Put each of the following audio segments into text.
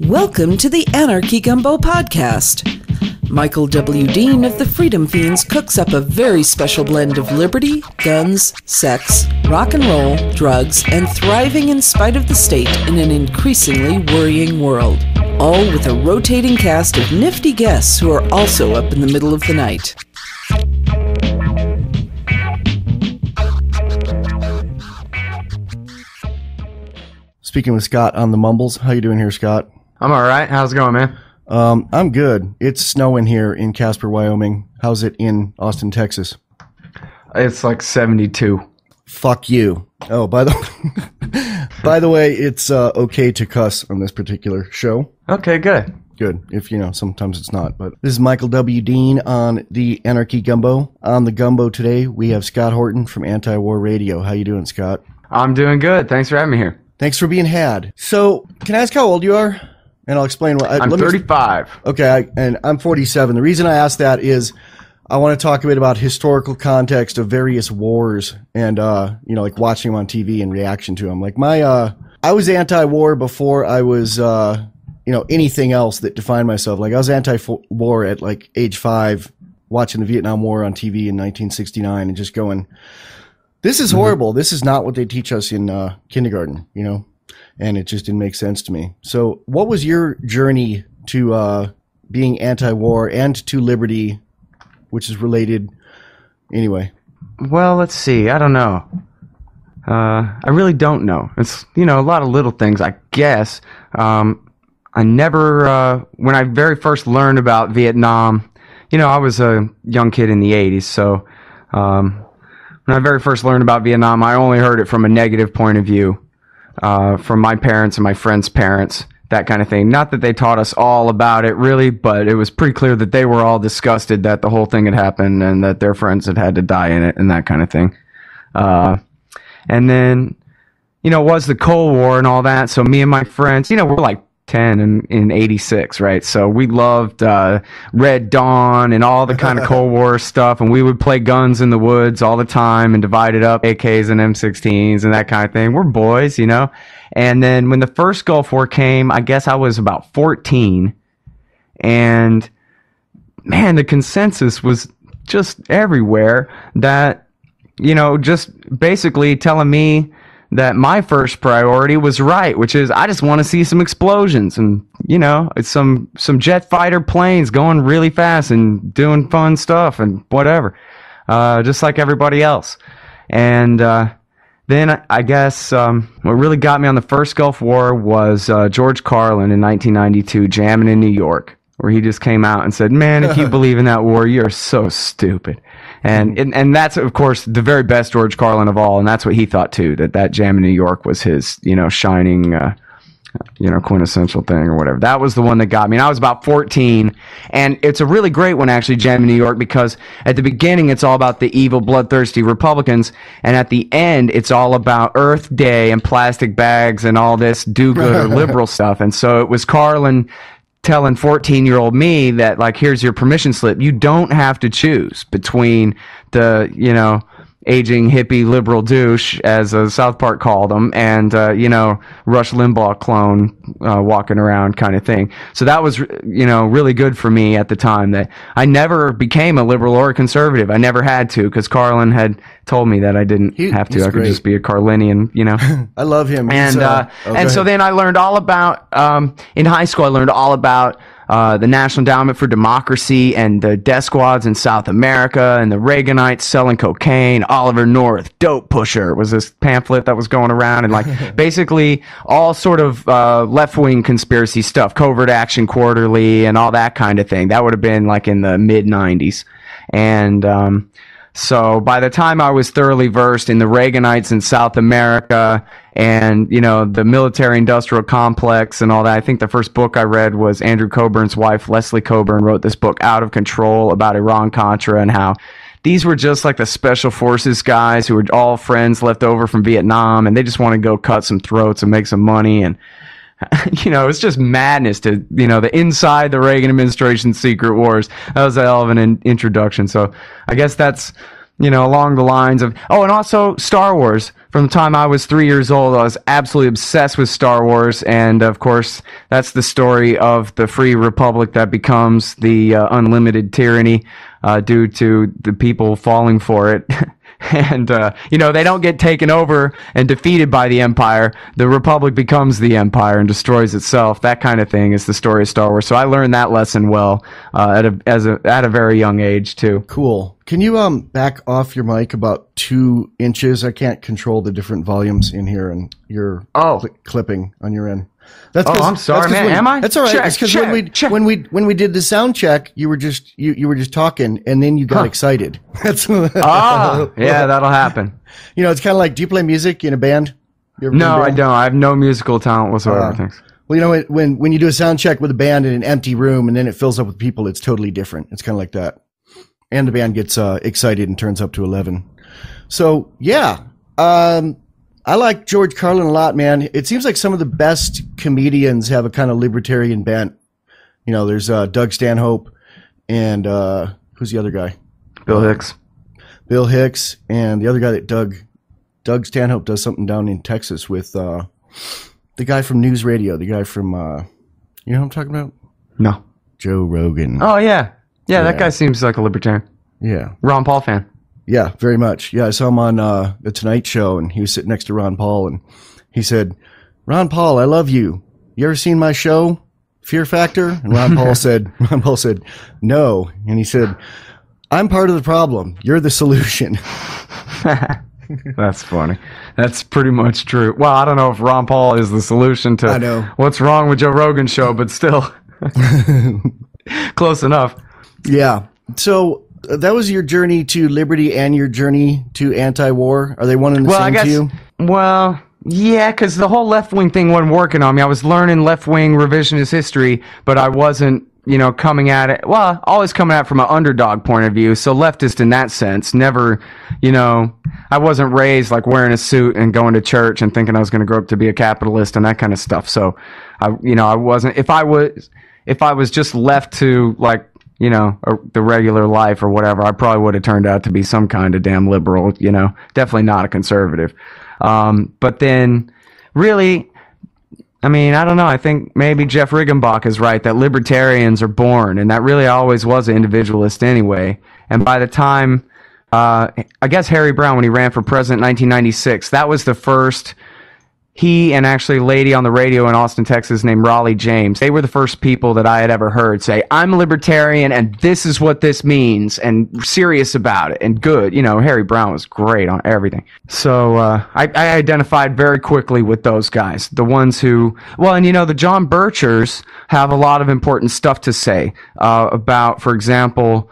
Welcome to the Anarchy Gumbo podcast. Michael W. Dean of the Freedom Feens cooks up a very special blend of liberty, guns, sex, rock and roll, drugs, and thriving in spite of the state in an increasingly worrying world. All with a rotating cast of nifty guests who are also up in the middle of the night. Speaking with Scott on the mumbles. How you doing here, Scott? I'm all right. How's it going, man? I'm good. It's snowing here in Casper, Wyoming. How's it in Austin, Texas? It's like 72. Fuck you. Oh, by the way, it's okay to cuss on this particular show. Okay, good. Good. If sometimes it's not. But this is Michael W. Dean on the Anarchy Gumbo. On the Gumbo today, we have Scott Horton from Anti-War Radio. How you doing, Scott? I'm doing good. Thanks for having me here. Thanks for being had. So, can I ask how old you are? And I'll explain what... I'm 35. Okay, and I'm 47. The reason I ask that is I want to talk a bit about historical context of various wars and, like watching them on TV and reaction to them. Like I was anti-war before I was, anything else that defined myself. Like I was anti-war at like age 5, watching the Vietnam War on TV in 1969 and just going... This is horrible. This is not what they teach us in kindergarten, and it just didn't make sense to me. So what was your journey to being anti-war and to liberty, which is related anyway? Well, let's see. I don't know. I really don't know. It's, a lot of little things, I guess. I never, when I very first learned about Vietnam, I was a young kid in the 80s, so... When I very first learned about Vietnam, I only heard it from a negative point of view, from my parents and my friends' parents, that kind of thing. Not that they taught us all about it, really, but it was pretty clear that they were all disgusted that the whole thing had happened and that their friends had to die in it and that kind of thing. And then, it was the Cold War and all that, so me and my friends, we're like 10 in 86, right? So we loved Red Dawn and all the kind of Cold War stuff, and we would play guns in the woods all the time and divide it up, AKs and M16s and that kind of thing. We're boys, And then when the first Gulf War came, I guess I was about 14, and man, the consensus was just everywhere that, just basically telling me that my first priority was right, which is I just want to see some explosions and, it's some jet fighter planes going really fast and doing fun stuff and whatever, just like everybody else. And then I guess what really got me on the first Gulf War was George Carlin in 1992 jamming in New York, where he just came out and said, "Man, if you believe in that war, you're so stupid." And that's, of course, the very best George Carlin of all, and that's what he thought, too, that jam in New York was his, shining, quintessential thing or whatever. That was the one that got me, and I was about 14, and it's a really great one, actually, Jam in New York, because at the beginning, it's all about the evil, bloodthirsty Republicans, and at the end, it's all about Earth Day and plastic bags and all this do-gooder liberal stuff, and so it was Carlin telling 14-year-old me that, like, here's your permission slip. You don't have to choose between the, aging hippie liberal douche, as South Park called him, and, Rush Limbaugh clone walking around kind of thing. So that was, really good for me at the time, that I never became a liberal or a conservative. I never had to, because Carlin had told me that I didn't have to. I could just be a Carlinian, I love him. And so then I learned all about, in high school, I learned all about the National Endowment for Democracy and the death squads in South America and the Reaganites selling cocaine. Oliver North, dope pusher, was this pamphlet that was going around, and like basically all sort of left-wing conspiracy stuff, Covert Action Quarterly and all that kind of thing. That would have been like in the mid-90s. And so by the time I was thoroughly versed in the Reaganites in South America and, the military-industrial complex and all that, I think the first book I read was Andrew Coburn's wife, Leslie Coburn, wrote this book, Out of Control, about Iran-Contra and how these were just like the special forces guys who were all friends left over from Vietnam, and they just want to go cut some throats and make some money. And, it's just madness to, the inside the Reagan administration's secret wars. That was a hell of an introduction. So I guess that's along the lines of, and also Star Wars. From the time I was 3 years old, I was absolutely obsessed with Star Wars, and of course, that's the story of the free republic that becomes the unlimited tyranny due to the people falling for it. And, they don't get taken over and defeated by the Empire. The Republic becomes the Empire and destroys itself. That kind of thing is the story of Star Wars. So I learned that lesson well at a very young age, too. Cool. Can you back off your mic about 2 inches? I can't control the different volumes in here, and you're clipping on your end. I'm sorry, man. Am I? That's all right. Check, it's because when we did the sound check, you were just talking, and then you got excited. That's yeah, that'll happen. It's kind of like, do you play music in a band? No, I don't. I have no musical talent whatsoever. Thanks. Well, when you do a sound check with a band in an empty room and then it fills up with people, it's totally different. It's kind of like that, and the band gets excited and turns up to 11. So yeah. I like George Carlin a lot, man. It seems like some of the best comedians have a kind of libertarian bent. There's Doug Stanhope and who's the other guy? Bill Hicks. Bill Hicks, and the other guy that Doug Stanhope does something down in Texas with the guy from News Radio, the guy from you know what I'm talking about? No. Joe Rogan. Oh yeah. Yeah, that guy seems like a libertarian. Yeah. Ron Paul fan. Yeah, very much. Yeah, I saw him on the Tonight Show, and he was sitting next to Ron Paul, and he said, "Ron Paul, I love you. You ever seen my show, Fear Factor?" And Ron Paul said, "No." And he said, "I'm part of the problem. You're the solution." That's funny. That's pretty much true. Well, I don't know if Ron Paul is the solution to what's wrong with Joe Rogan's show, but still close enough. Yeah. So that was your journey to liberty and your journey to anti-war. Are they one and the same to you? Well, yeah, because the whole left-wing thing wasn't working on me. I was learning left-wing revisionist history, but I wasn't, coming at it. Well, always coming at it from an underdog point of view. So leftist in that sense. Never, I wasn't raised like wearing a suit and going to church and thinking I was going to grow up to be a capitalist and that kind of stuff. So, I wasn't. If I was just left to like, the regular life or whatever, I probably would have turned out to be some kind of damn liberal, definitely not a conservative. But then really, I don't know. I think maybe Jeff Riggenbach is right that libertarians are born, and that really always was an individualist anyway. And by the time, I guess Harry Brown, when he ran for president in 1996, that was the first. He and actually a lady on the radio in Austin, Texas named Raleigh James, they were the first people that I had ever heard say, "I'm a libertarian and this is what this means," and serious about it and good. Harry Brown was great on everything. So I identified very quickly with those guys, the ones who, and the John Birchers have a lot of important stuff to say about, for example,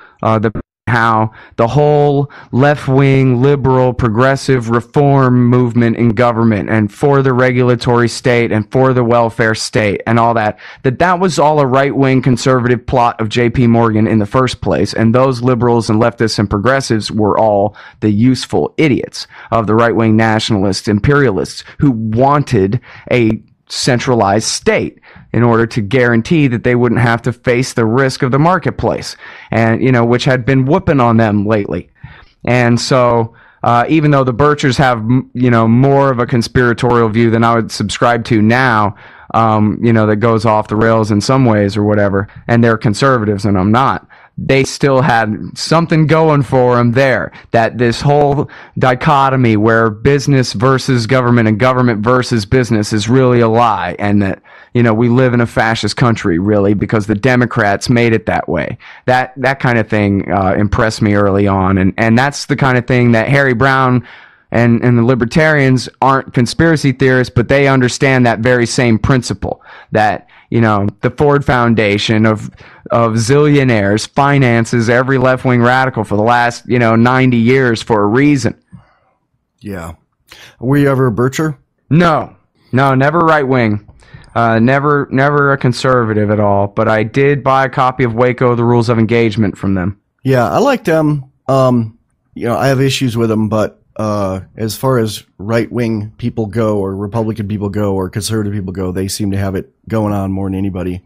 how the whole left-wing, liberal, progressive reform movement in government and for the regulatory state and for the welfare state and all that was all a right-wing conservative plot of J.P. Morgan in the first place. And those liberals and leftists and progressives were all the useful idiots of the right-wing nationalists, imperialists who wanted a centralized state in order to guarantee that they wouldn't have to face the risk of the marketplace, and which had been whooping on them lately. And so even though the Birchers have more of a conspiratorial view than I would subscribe to now, that goes off the rails in some ways or whatever, and they're conservatives and I'm not, they still had something going for them there, that this whole dichotomy where business versus government and government versus business is really a lie, and that we live in a fascist country really because the Democrats made it that way. That kind of thing impressed me early on, and that's the kind of thing that Harry Brown and the libertarians aren't conspiracy theorists, but they understand that very same principle, that the Ford Foundation of zillionaires finances every left-wing radical for the last 90 years for a reason. Yeah. Were you ever a Bircher? No, never right-wing. Never a conservative at all, but I did buy a copy of Waco, The Rules of Engagement from them. Yeah, I like them. I have issues with them, but as far as right-wing people go, or Republican people go, or conservative people go, they seem to have it going on more than anybody.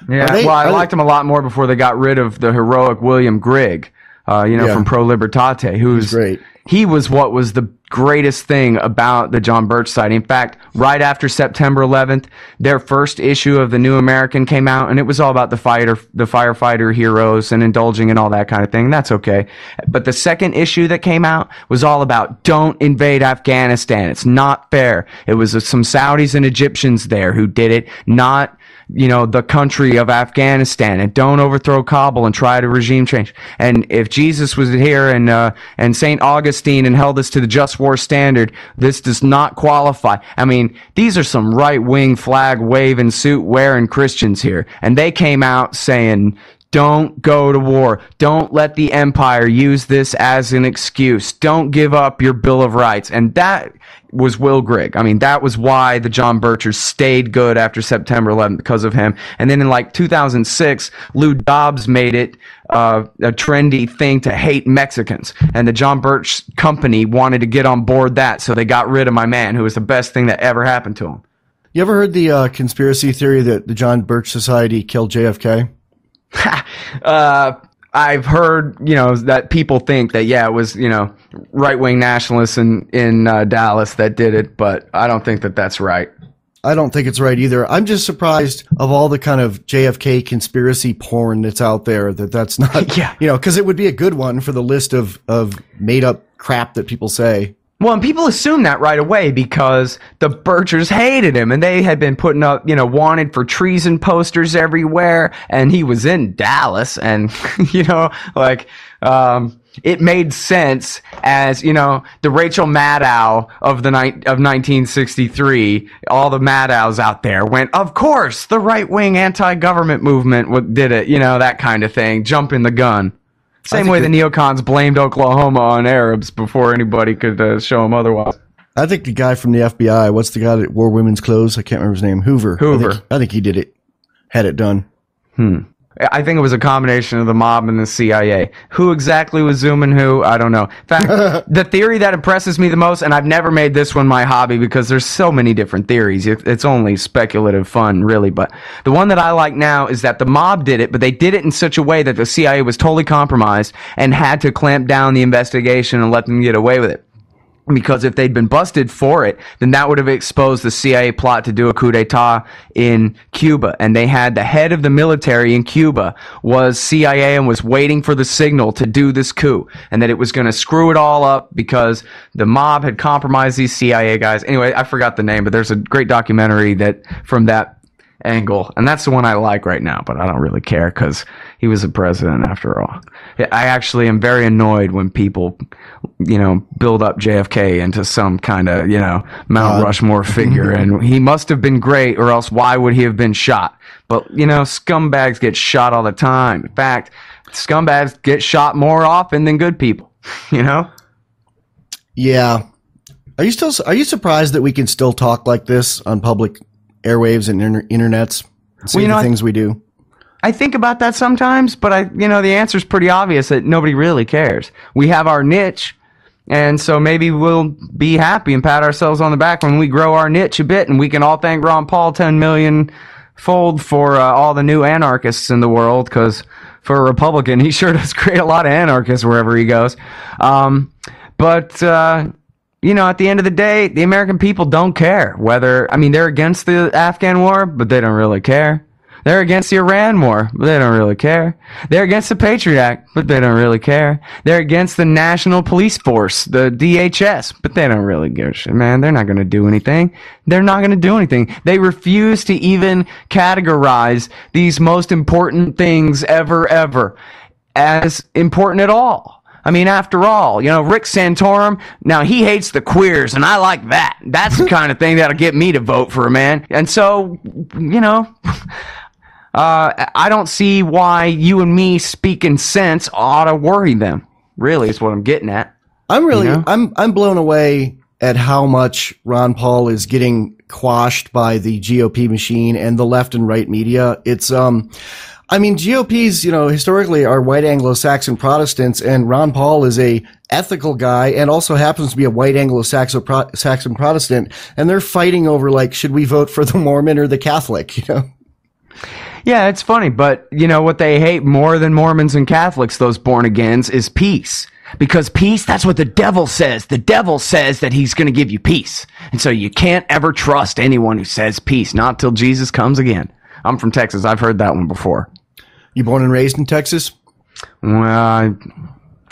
Yeah, I liked them a lot more before they got rid of the heroic William Grigg. from Pro Libertate, who's great. He was what was the greatest thing about the John Birch Society. In fact, right after September 11th, their first issue of the New American came out, and it was all about the firefighter heroes and indulging in all that kind of thing. That's okay. But the second issue that came out was all about don't invade Afghanistan. It's not fair. It was some Saudis and Egyptians there who did it, not the country of Afghanistan, and don't overthrow Kabul and try to regime change. And if Jesus was here and St. Augustine and held us to the just war standard, this does not qualify. I mean, these are some right-wing flag waving, suit wearing Christians here. And they came out saying, don't go to war. Don't let the empire use this as an excuse. Don't give up your Bill of Rights. And that was Will Grigg. I mean, that was why the John Birchers stayed good after September 11th, because of him. And then in 2006, Lou Dobbs made it a trendy thing to hate Mexicans. And the John Birch Company wanted to get on board that, so they got rid of my man, who was the best thing that ever happened to him. You ever heard the conspiracy theory that the John Birch Society killed JFK? I've heard, that people think that, it was, right-wing nationalists in Dallas that did it, but I don't think that that's right. I don't think it's right either. I'm just surprised of all the kind of JFK conspiracy porn that's out there that's not, because it would be a good one for the list of made-up crap that people say. Well, and people assume that right away because the Birchers hated him, and they had been putting up, wanted for treason posters everywhere, and he was in Dallas, and, it made sense as, the Rachel Maddow of 1963, all the Maddows out there went, of course, the right-wing anti-government movement did it, that kind of thing, jumping the gun. Same way the neocons blamed Oklahoma on Arabs before anybody could show them otherwise. I think the guy from the FBI, what's the guy that wore women's clothes? I can't remember his name. Hoover. I think he did it. Had it done. I think it was a combination of the mob and the CIA. Who exactly was zooming who? I don't know. In fact, the theory that impresses me the most, and I've never made this one my hobby because there's so many different theories. It's only speculative fun, really. But the one that I like now is that the mob did it, but they did it in such a way that the CIA was totally compromised and had to clamp down the investigation and let them get away with it. Because if they'd been busted for it, then that would have exposed the CIA plot to do a coup d'etat in Cuba. And they had the head of the military in Cuba was CIA and was waiting for the signal to do this coup. And that it was going to screw it all up because the mob had compromised these CIA guys. Anyway, I forgot the name, but there's a great documentary that from that angle. And that's the one I like right now, but I don't really care because he was a president after all. I actually am very annoyed when people, build up JFK into some kind of, Mount Rushmore figure. And he must have been great, or else why would he have been shot? But, scumbags get shot all the time. In fact, scumbags get shot more often than good people, Yeah. Are you surprised that we can still talk like this on public airwaves and internets? Say the things we do. I think about that sometimes, but the answer's pretty obvious that nobody really cares. We have our niche, and so maybe we'll be happy and pat ourselves on the back when we grow our niche a bit, and we can all thank Ron Paul 10 million fold for all the new anarchists in the world, because for a Republican, he sure does create a lot of anarchists wherever he goes. But at the end of the day, the American people don't care whether, they're against the Afghan war, but they don't really care. They're against the Iran war, but they don't really care. They're against the Patriot Act, but they don't really care. They're against the National Police Force, the DHS, but they don't really give a shit, man. They're not going to do anything. They're not going to do anything. They refuse to even categorize these most important things ever as important at all. After all, Rick Santorum, now he hates the queers, and I like that. That's the kind of thing that'll get me to vote for a man. And so, I don't see why you and me speaking sense ought to worry them. Really, is what I'm getting at. I'm blown away at how much Ron Paul is getting quashed by the GOP machine and the left and right media. It's GOPs, historically are white Anglo-Saxon Protestants, and Ron Paul is a ethical guy and also happens to be a white Anglo-Saxon Protestant, and they're fighting over, should we vote for the Mormon or the Catholic, Yeah, it's funny, but you know what they hate more than Mormons and Catholics, those born-agains, is peace. Because peace, that's what the devil says. The devil says that he's going to give you peace. And so you can't ever trust anyone who says peace, not till Jesus comes again. I'm from Texas. I've heard that one before. You born and raised in Texas? Well,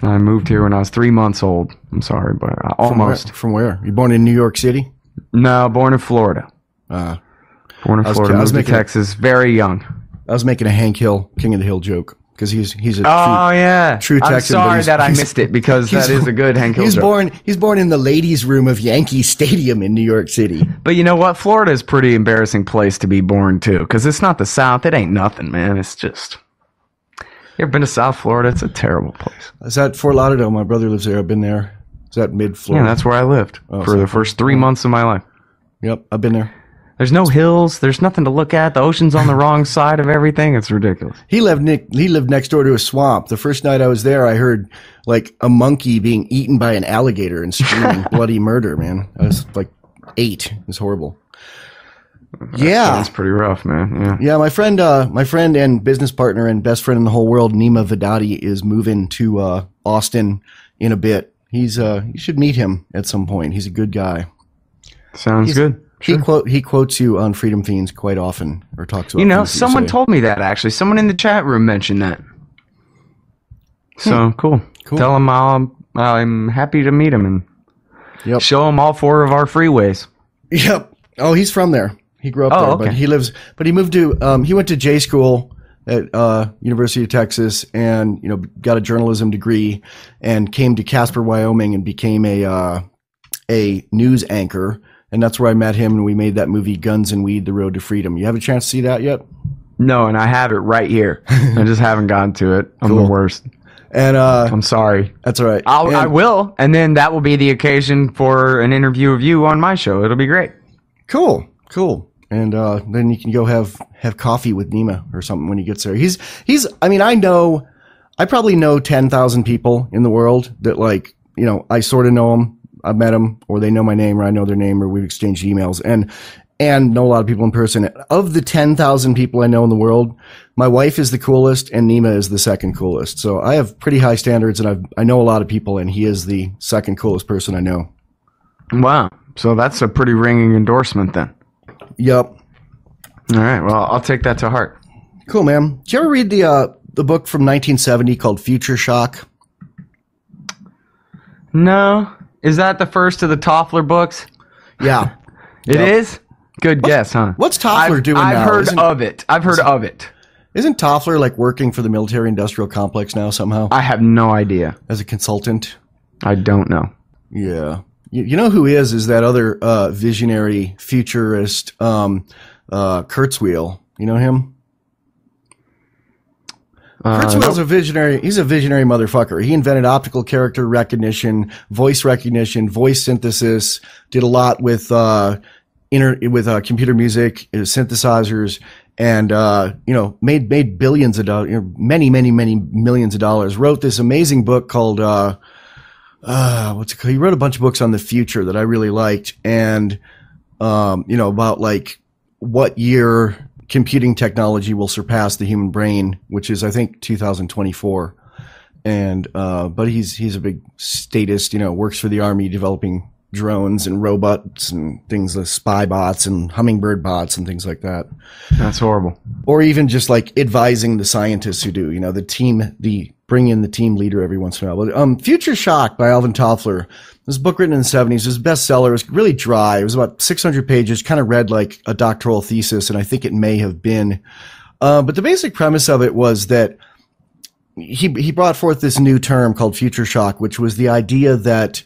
I moved here when I was 3 months old. I'm sorry, but almost. From where? You born in New York City? No, born in Florida. Born in Florida, moved to Texas, very young. I was making a Hank Hill, King of the Hill joke. Because he's a true Texan. I'm sorry that I missed it, because that is a good Hank Hill joke. He's born in the ladies' room of Yankee Stadium in New York City. But you know what? Florida is a pretty embarrassing place to be born, too. Because it's not the South. It ain't nothing, man. It's just... You ever been to South Florida? It's a terrible place. Is that Fort Lauderdale? My brother lives there. I've been there. Is that mid-Florida? Yeah, that's where I lived for the first 3 months of my life. Yep, I've been there. There's no hills. There's nothing to look at. The ocean's on the wrong side of everything. It's ridiculous. He lived next door to a swamp. The first night I was there, I heard like a monkey being eaten by an alligator and screaming bloody murder, man. I was like 8. It was horrible. That's pretty rough, man. Yeah, my friend and business partner and best friend in the whole world, Nima Vedati, is moving to Austin in a bit. He should meet him at some point. He's a good guy. Sounds good. Sure. He quotes you on Freedom Feens quite often, or talks about. You know, someone told me that actually. Someone in the chat room mentioned that. So cool. Tell him I'm happy to meet him and show him all 4 of our freeways. Yep. Oh, he's from there. He grew up there, okay. But he moved to. He went to J school at University of Texas, and got a journalism degree, and came to Casper, Wyoming, and became a news anchor. And that's where I met him, and we made that movie Guns and Weed, The Road to Freedom. You have a chance to see that yet? No, and I have it right here. I just haven't gotten to it. I'm the worst. And I'm sorry. That's all right. I will, and then that will be the occasion for an interview of you on my show. It'll be great. Cool. And then you can go have coffee with Nima or something when he gets there. I probably know 10,000 people in the world that I sort of know them. I've met them, or they know my name, or I know their name, or we've exchanged emails, and know a lot of people in person. Of the 10,000 people I know in the world, my wife is the coolest, and Nima is the second coolest. So I have pretty high standards, and I know a lot of people, and he is the second coolest person I know. Wow. So that's a pretty ringing endorsement then. Yep. All right. Well, I'll take that to heart. Cool, man. Did you ever read the book from 1970 called Future Shock? No. Is that the first of the Toffler books? Yeah. It is? Good guess, huh? What's Toffler doing now? I've heard of it. Isn't Toffler working for the military industrial complex now somehow? I have no idea. As a consultant? I don't know. Yeah. You know who is that other visionary futurist Kurzweil? You know him? Kurzweil's a visionary. He's a visionary motherfucker. He invented optical character recognition, voice synthesis, did a lot with computer music, synthesizers, and made billions of dollars, many millions of dollars. Wrote this amazing book called what's it called? He wrote a bunch of books on the future that I really liked, and about what year computing technology will surpass the human brain, which is I think 2024. And but he's a big statist, works for the army developing drones and robots and things like spy bots and hummingbird bots and things like that. That's horrible. Or even just advising the scientists who do, bring in the team leader every once in a while. But Future Shock by Alvin Toffler. This book written in the 70s. It was a bestseller. It was really dry. It was about 600 pages, kind of read like a doctoral thesis, and I think it may have been. But the basic premise of it was that he brought forth this new term called future shock, which was the idea that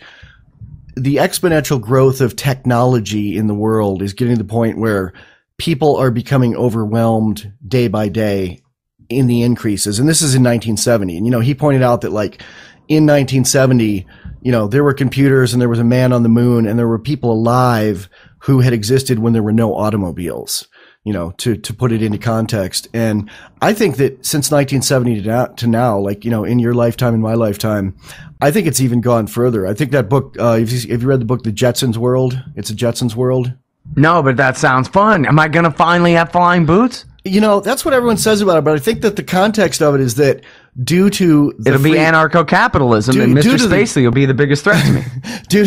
the exponential growth of technology in the world is getting to the point where people are becoming overwhelmed day by day in the increases. And this is in 1970. And, he pointed out that in 1970, there were computers and there was a man on the moon and there were people alive who had existed when there were no automobiles, to put it into context. And I think that since 1970 to now, in your lifetime, in my lifetime, I think it's even gone further. I think that book, have you read the book, The Jetsons World? It's a Jetsons World. No, but that sounds fun. Am I going to finally have flying boots? You know, that's what everyone says about it, but I think that the context of it is that due to the It'll be anarcho-capitalism, and Mr. Spacely will be the biggest threat to me. Due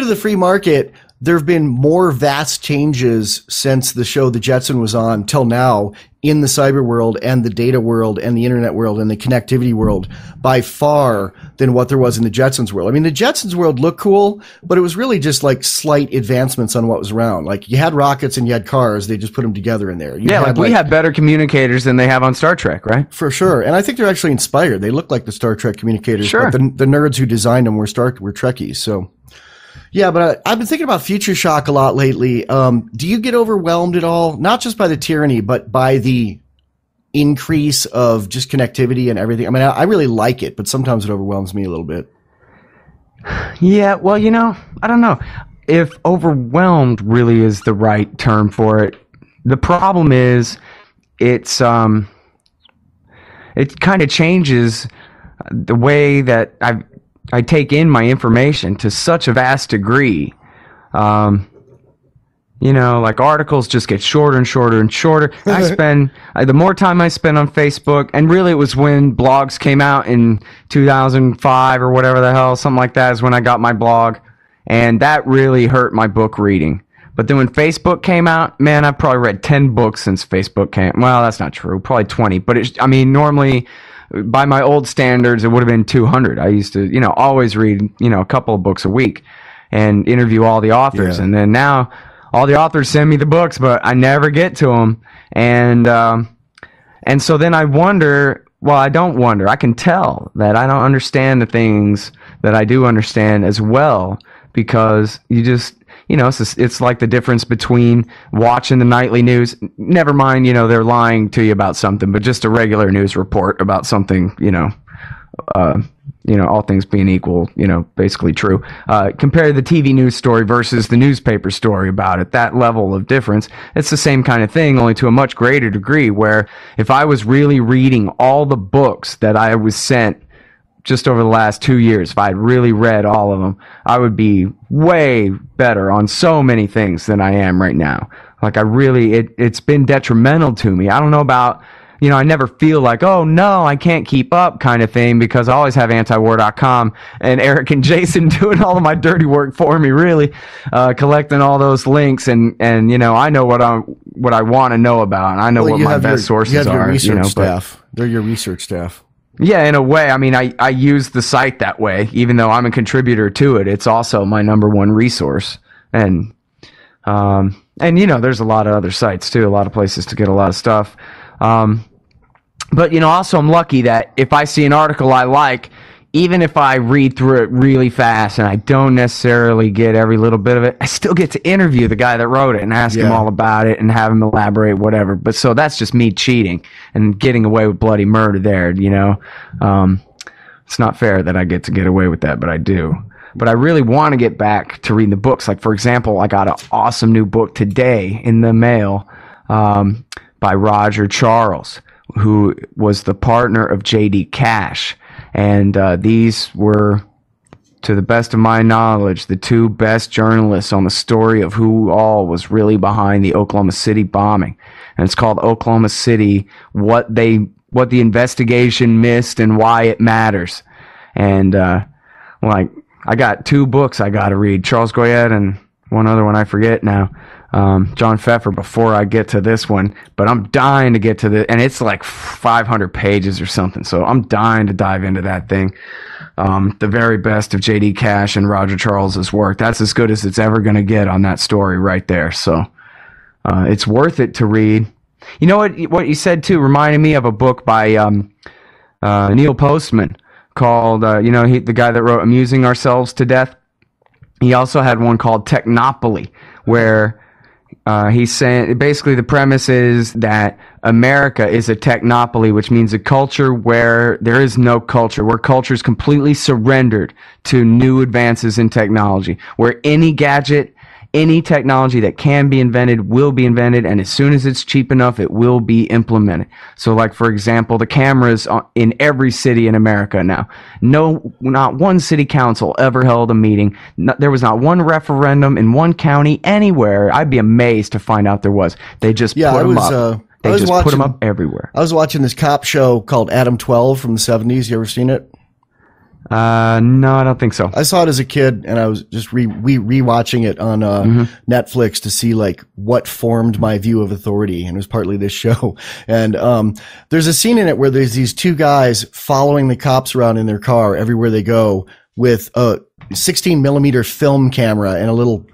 to the free market, there have been more vast changes since the show The Jetson was on till now in the cyber world and the data world and the internet world and the connectivity world by far than what there was in the Jetsons world. I mean, the Jetsons world looked cool, but it was really just like slight advancements on what was around. Like you had rockets and you had cars. They just put them together in there. We have better communicators than they have on Star Trek, right? For sure. And I think they're actually inspired. They look like the Star Trek communicators, sure. But the nerds who designed them were Trekkies. So yeah, but I've been thinking about Future Shock a lot lately. Do you get overwhelmed at all? Not just by the tyranny, but by the increase of just connectivity and everything. I mean, I really like it, but sometimes it overwhelms me a little bit. Yeah, well, you know, I don't know if overwhelmed really is the right term for it. The problem is it kind of changes the way that I take in my information to such a vast degree. You know, like articles just get shorter and shorter and shorter. The more time I spend on Facebook, and really it was when blogs came out in 2005 or whatever the hell, something like that is when I got my blog. And that really hurt my book reading. But then when Facebook came out, man, I've probably read 10 books since Facebook came. Well, that's not true. Probably 20. But normally by my old standards, it would have been 200. I used to, you know, always read, you know, a couple of books a week and interview all the authors. Yeah. And then now all the authors send me the books, but I never get to them. And so then I wonder, well, I don't wonder. I can tell that I don't understand the things that I do understand as well, because you just, you know, it's like the difference between watching the nightly news. Never mind, you know, they're lying to you about something, but just a regular news report about something, you know, all things being equal, you know, basically true. Compare the TV news story versus the newspaper story about it. That level of difference, it's the same kind of thing, only to a much greater degree, where if I was really reading all the books that I was sent just over the last 2 years, if I had really read all of them, I would be way better on so many things than I am right now. Like it's been detrimental to me. I don't know about, you know, I never feel like, oh no, I can't keep up kind of thing, because I always have antiwar.com and Eric and Jason doing all of my dirty work for me, really, collecting all those links, and you know, I know what I want to know about, and I know what my best sources are. You have your research staff. They're your research staff. Yeah, in a way. I mean, I use the site that way, even though I'm a contributor to it. It's also my number one resource. And you know, there's a lot of other sites too, a lot of places to get a lot of stuff. But, you know, also I'm lucky that if I see an article I like, even if I read through it really fast and I don't necessarily get every little bit of it, I still get to interview the guy that wrote it and ask him all about it and have him elaborate, whatever. But so that's just me cheating and getting away with bloody murder there, you know. It's not fair that I get away with that, but I do. But I really want to get back to reading the books. Like, for example, I got an awesome new book today in the mail by Roger Charles, who was the partner of J.D. Cash. And these were, to the best of my knowledge, the two best journalists on the story of who all was really behind the Oklahoma City bombing. And it's called Oklahoma City, What the Investigation Missed and Why It Matters. And I got two books I got to read, Charles Goyette and one other one I forget now. John Pfeffer, before I get to this one, but I'm dying to get to the, and it's like 500 pages or something, so I'm dying to dive into that thing. The very best of J.D. Cash and Roger Charles's work. That's as good as it's ever going to get on that story right there. So it's worth it to read. You know what you said too reminded me of a book by Neil Postman called the guy that wrote Amusing Ourselves to Death. He also had one called Technopoly, where he's saying basically the premise is that America is a technopoly, which means a culture where there is no culture, where culture is completely surrendered to new advances in technology, where any gadget, any technology that can be invented will be invented, and as soon as it's cheap enough, it will be implemented. So, like, for example, the cameras in every city in America now. Not one city council ever held a meeting. There was not one referendum in one county anywhere. I'd be amazed to find out there was. They just put them up. They just put them up everywhere. I was watching this cop show called Adam 12 from the 70s. You ever seen it? No, I don't think so. I saw it as a kid, and I was just rewatching it on Netflix to see like what formed my view of authority, and it was partly this show. And there's a scene in it where there's these two guys following the cops around in their car everywhere they go with a 16 millimeter film camera and a little,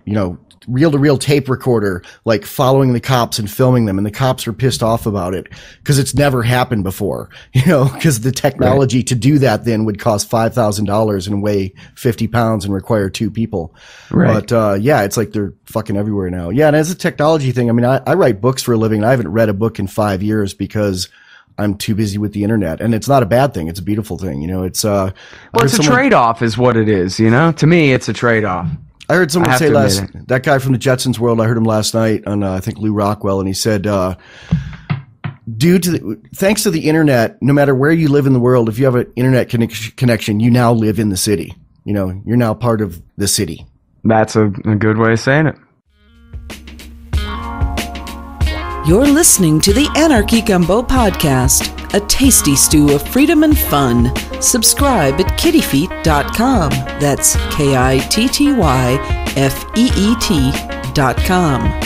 reel-to-reel tape recorder, like following the cops and filming them. And the cops are pissed off about it because it's never happened before, because the technology to do that then would cost $5,000 and weigh 50 pounds and require two people. Right. But, it's like they're fucking everywhere now. Yeah. And as a technology thing, I mean, I write books for a living, and I haven't read a book in 5 years because I'm too busy with the internet. And it's not a bad thing. It's a beautiful thing. It's, it's a trade-off is what it is. To me, it's a trade-off. I heard someone say that guy from the Jetsons World, I heard him last night on, I think Lou Rockwell, and he said, thanks to the internet, no matter where you live in the world, if you have an internet connection, you now live in the city. You're now part of the city. That's a good way of saying it. You're listening to the Anarchy Gumbo podcast, a tasty stew of freedom and fun. Subscribe at kittyfeet.com. That's KITTYFEET.com.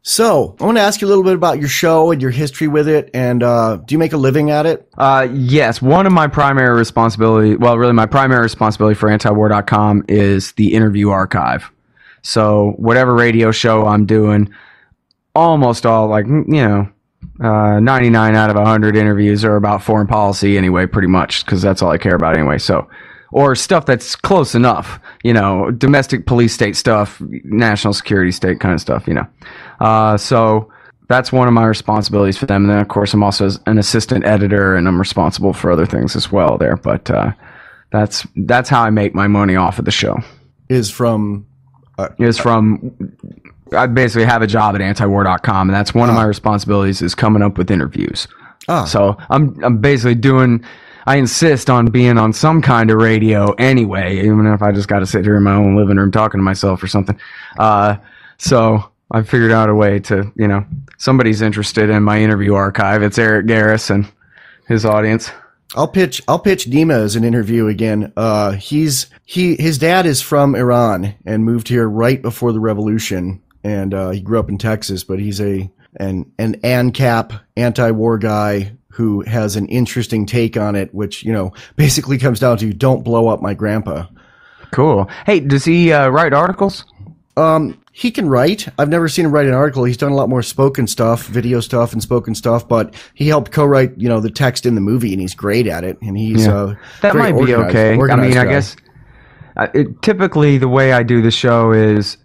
So, I want to ask you a little bit about your show and your history with it, and do you make a living at it? Yes. One of my primary responsibility, my primary responsibility for antiwar.com is the interview archive. So, whatever radio show I'm doing, almost all, 99 out of 100 interviews are about foreign policy anyway, pretty much, because that's all I care about anyway. So, or stuff that's close enough, domestic police state stuff, national security state kind of stuff, So that's one of my responsibilities for them. And then, of course, I'm also an assistant editor, and I'm responsible for other things as well there. But that's how I make my money off of the show. I basically have a job at antiwar.com, and that's one of my responsibilities is coming up with interviews. So I'm basically I insist on being on some kind of radio anyway, even if I just got to sit here in my own living room talking to myself or something. So I figured out a way to, somebody's interested in my interview archive. It's Eric Garris and his audience. I'll pitch Nima as an interview again. His dad is from Iran and moved here right before the revolution, and he grew up in Texas, but he's an ANCAP anti-war guy who has an interesting take on it, which, basically comes down to don't blow up my grandpa. Cool. Hey, does he write articles? He can write. I've never seen him write an article. He's done a lot more spoken stuff, video stuff and spoken stuff, but he helped co-write, the text in the movie, and he's great at it. And he's that might be okay. I mean, I guess typically the way I do the show is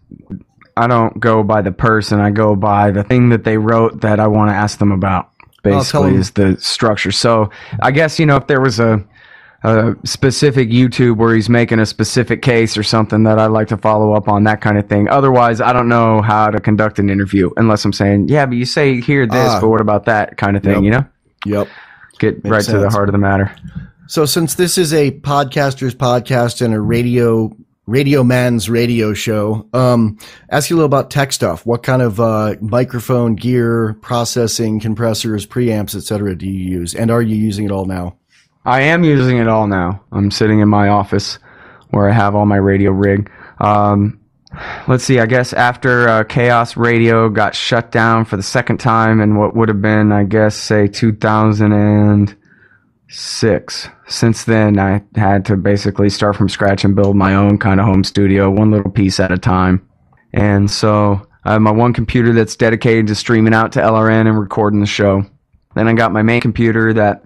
I don't go by the person. I go by the thing that they wrote that I want to ask them about. Basically, is the structure. So I guess, if there was a specific YouTube where he's making a specific case or something that I'd like to follow up on, that kind of thing. Otherwise, I don't know how to conduct an interview unless I'm saying, yeah, but you say here this, but what about that kind of thing, Yep. Get Makes right sense. to the heart of the matter. So since this is a podcaster's podcast and a radio man's radio show, ask you a little about tech stuff. What kind of microphone gear, processing, compressors, preamps, etc. do you use? And are you using it all now? I am using it all now. I'm sitting in my office where I have all my radio rig. Let's see, I guess after Chaos Radio got shut down for the second time in what would have been, I guess, say 2006. Since then, I had to basically start from scratch and build my own kind of home studio, one little piece at a time. And so I have my one computer that's dedicated to streaming out to LRN and recording the show. Then I got my main computer that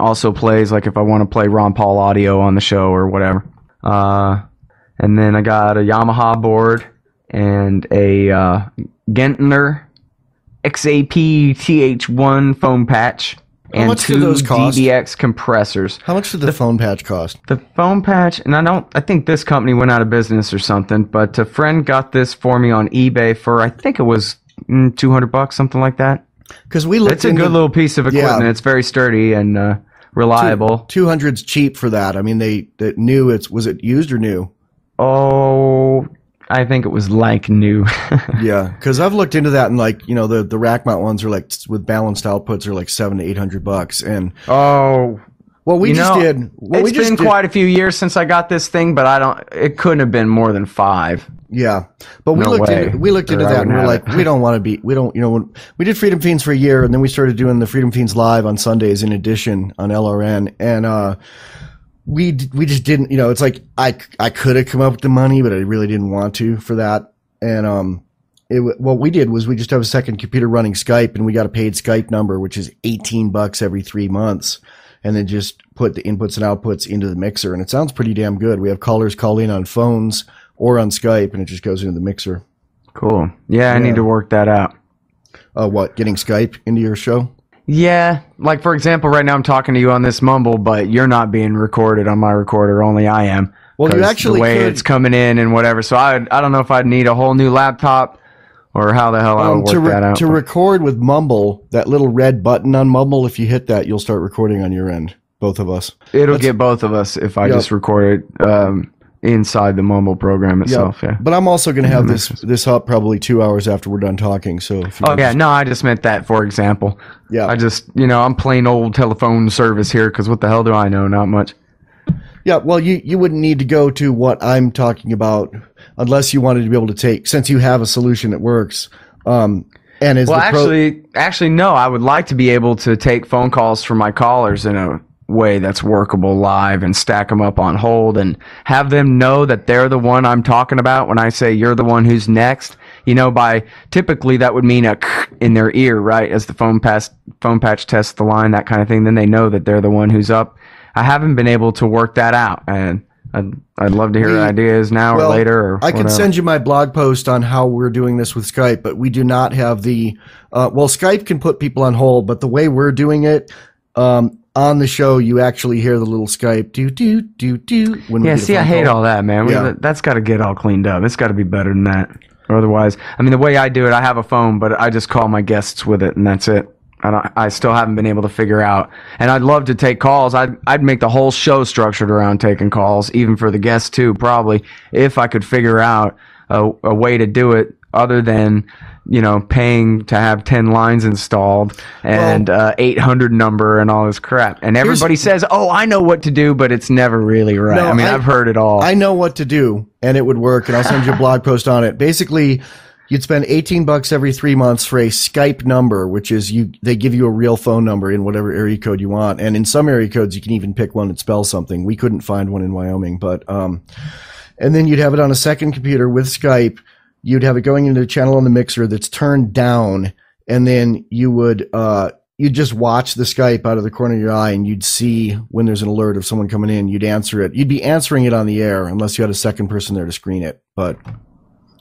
also plays, like if I want to play Ron Paul audio on the show or whatever. And then I got a Yamaha board and a Gentner XAP TH1 foam patch and two DBX compressors. How much did the phone patch cost? The phone patch, and I think this company went out of business or something, but a friend got this for me on eBay for, I think it was $200, something like that. Because we looked. It's a good little piece of equipment. Yeah. It's very sturdy and reliable. 200's cheap for that. I mean, was it used or new? Oh, I think it was like new. Yeah, because I've looked into that, and like, you know, the rack mount ones are like with balanced outputs are like $700 to $800, and what we just did. It's been quite a few years since I got this thing, but it couldn't have been more than 5. Yeah, but we looked into that, and we're like, we don't want to be, you know, when we did Freedom Feens for a year, and then we started doing the Freedom Feens live on Sundays in addition on LRN, and we just didn't, you know, it's like I could have come up with the money, but I really didn't want to for that, and what we did was we just have a second computer running Skype, and we got a paid Skype number, which is $18 every 3 months. And then just put the inputs and outputs into the mixer. And it sounds pretty damn good. We have callers call in on phones or on Skype, and it just goes into the mixer. Cool. Yeah, I need to work that out. What, getting Skype into your show? Yeah. Like, for example, right now I'm talking to you on this Mumble, but you're not being recorded on my recorder. Only I am. Well, you actually the way it's coming in and whatever. So I don't know if I'd need a whole new laptop or how the hell I would work that out. To record with Mumble, that little red button on Mumble, if you hit that, you'll start recording on your end, both of us. It'll get both of us if I just record it inside the Mumble program itself. Yeah. But I'm also going to have this up probably 2 hours after we're done talking. So. No, I just meant that for example. Yeah. I just, you know, I'm plain old telephone service here because what the hell do I know? Not much. Yeah, well, you wouldn't need to go to what I'm talking about unless you wanted to be able to take, since you have a solution that works. Actually, no. I would like to be able to take phone calls from my callers in a way that's workable live and stack them up on hold and have them know that they're the one I'm talking about when I say you're the one who's next. You know, typically that would mean a in their ear, right? As the phone patch tests the line, that kind of thing. Then they know that they're the one who's up. I haven't been able to work that out, and I'd love to hear ideas now or later. Or I can send you my blog post on how we're doing this with Skype, but we do not have the Skype can put people on hold, but the way we're doing it on the show, you actually hear the little Skype do when I hate all that, man. That's got to get all cleaned up. It's got to be better than that. Or otherwise, I mean, the way I do it, I have a phone, but I just call my guests with it, and that's it. I still haven't been able to figure out, and I'd love to take calls. I'd make the whole show structured around taking calls, even for the guests too, probably, if I could figure out a way to do it other than, you know, paying to have 10 lines installed and 800 number and all this crap. And everybody says, "Oh, I know what to do," but it's never really right. No, I've heard it all. I know what to do, and it would work, and I'll send you a blog post on it. Basically, you'd spend $18 every 3 months for a Skype number, which is they give you a real phone number in whatever area code you want. And in some area codes, you can even pick one that spells something. We couldn't find one in Wyoming, but, and then you'd have it on a second computer with Skype. You'd have it going into a channel on the mixer that's turned down. And then you'd just watch the Skype out of the corner of your eye, and you'd see when there's an alert of someone coming in, you'd answer it. You'd be answering it on the air unless you had a second person there to screen it.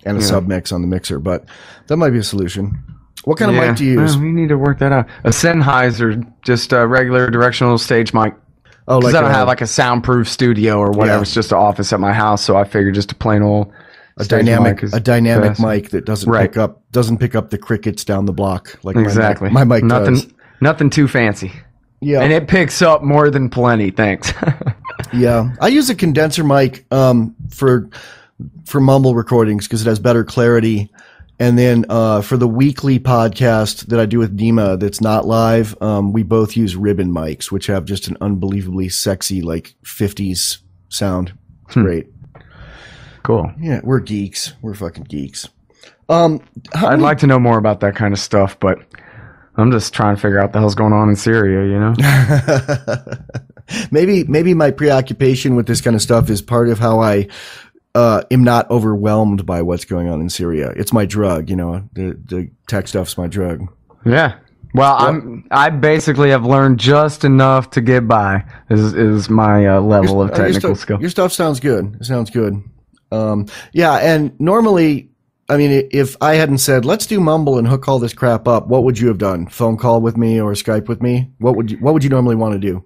And a submix on the mixer, but that might be a solution. What kind of mic do you use? We need to work that out. A Sennheiser, just a regular directional stage mic. Oh, because I don't have like a soundproof studio or whatever. Yeah. It's just an office at my house, so I figured just a plain old dynamic mic that doesn't pick up the crickets down the block like my mic does. Nothing too fancy. Yeah, and it picks up more than plenty. Thanks. Yeah, I use a condenser mic for Mumble recordings because it has better clarity. And then for the weekly podcast that I do with Dima that's not live, we both use ribbon mics, which have just an unbelievably sexy, like 50s sound. It's great. Cool. Yeah, we're geeks. We're fucking geeks. I'd like to know more about that kind of stuff, but I'm just trying to figure out the hell's going on in Syria, you know? Maybe my preoccupation with this kind of stuff is part of how I am not overwhelmed by what's going on in Syria. It's my drug, you know. The tech stuff's my drug. Yeah. Well, I basically have learned just enough to get by. Is my level of technical skill. Your stuff sounds good. It sounds good. Yeah, and normally, I mean, if I hadn't said let's do Mumble and hook all this crap up, what would you have done? Phone call with me or Skype with me? What would you normally want to do?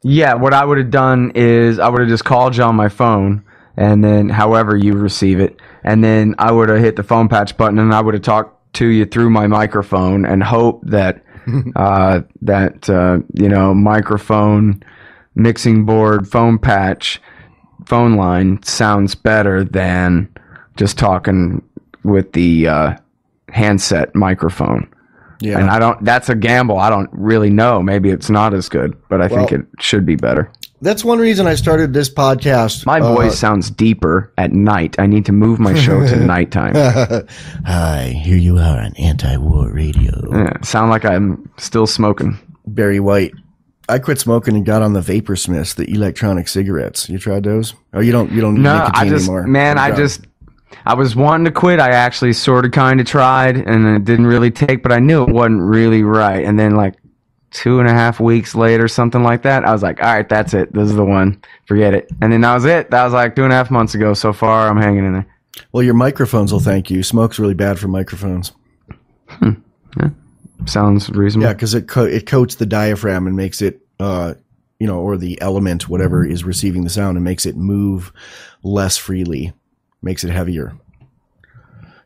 Yeah, what I would have done is I would have just called you on my phone. And then however you receive it. And then I would have hit the phone patch button and I would have talked to you through my microphone and hope that, microphone, mixing board, phone patch, phone line sounds better than just talking with the handset microphone. Yeah. And that's a gamble. I don't really know. Maybe it's not as good, but I think it should be better. That's one reason I started this podcast. My voice sounds deeper at night. I need to move my show to nighttime. Hi, here you are on anti-war radio. Yeah, sound like I'm still smoking. Barry White. I quit smoking and got on the Vapor Smiths, the electronic cigarettes. You tried those? Oh, you don't need nicotine anymore. Man, I was wanting to quit. I actually sort of kind of tried, and it didn't really take, but I knew it wasn't really right. And then like 2.5 weeks later, something like that, I was like, all right, that's it. This is the one. Forget it. And then that was it. That was like 2.5 months ago. So far, I'm hanging in there. Well, your microphones will thank you. Smoke's really bad for microphones. Yeah. Sounds reasonable. Yeah, because it coats the diaphragm and makes it, or the element, whatever is receiving the sound, and makes it move less freely. Makes it heavier.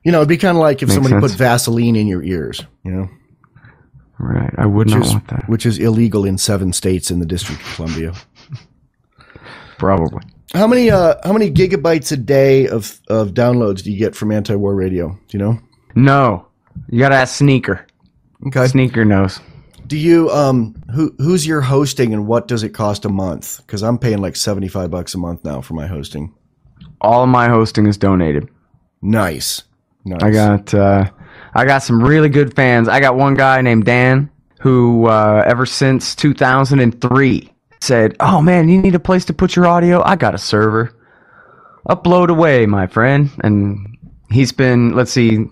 It'd be kind of like if somebody put Vaseline in your ears, Right. I would not want that. Which is illegal in 7 states in the District of Columbia. Probably. How many gigabytes a day of downloads do you get from Anti-War Radio? Do you know? No. You got to ask Sneaker. Okay. Sneaker knows. Do you who's your hosting and what does it cost a month? Because I'm paying like $75 a month now for my hosting. All of my hosting is donated. Nice. I got some really good fans. I got one guy named Dan who ever since 2003 said, "Oh man, you need a place to put your audio? I got a server. Upload away, my friend." And he's been, let's see,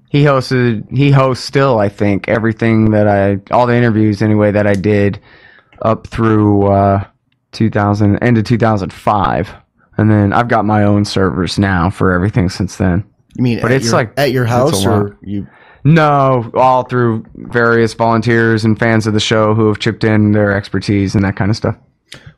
he hosts still, I think, everything all the interviews anyway that I did up through end of 2005. And then I've got my own servers now for everything since then. You mean but it's like at your house or you? No, all through various volunteers and fans of the show who have chipped in their expertise and that kind of stuff.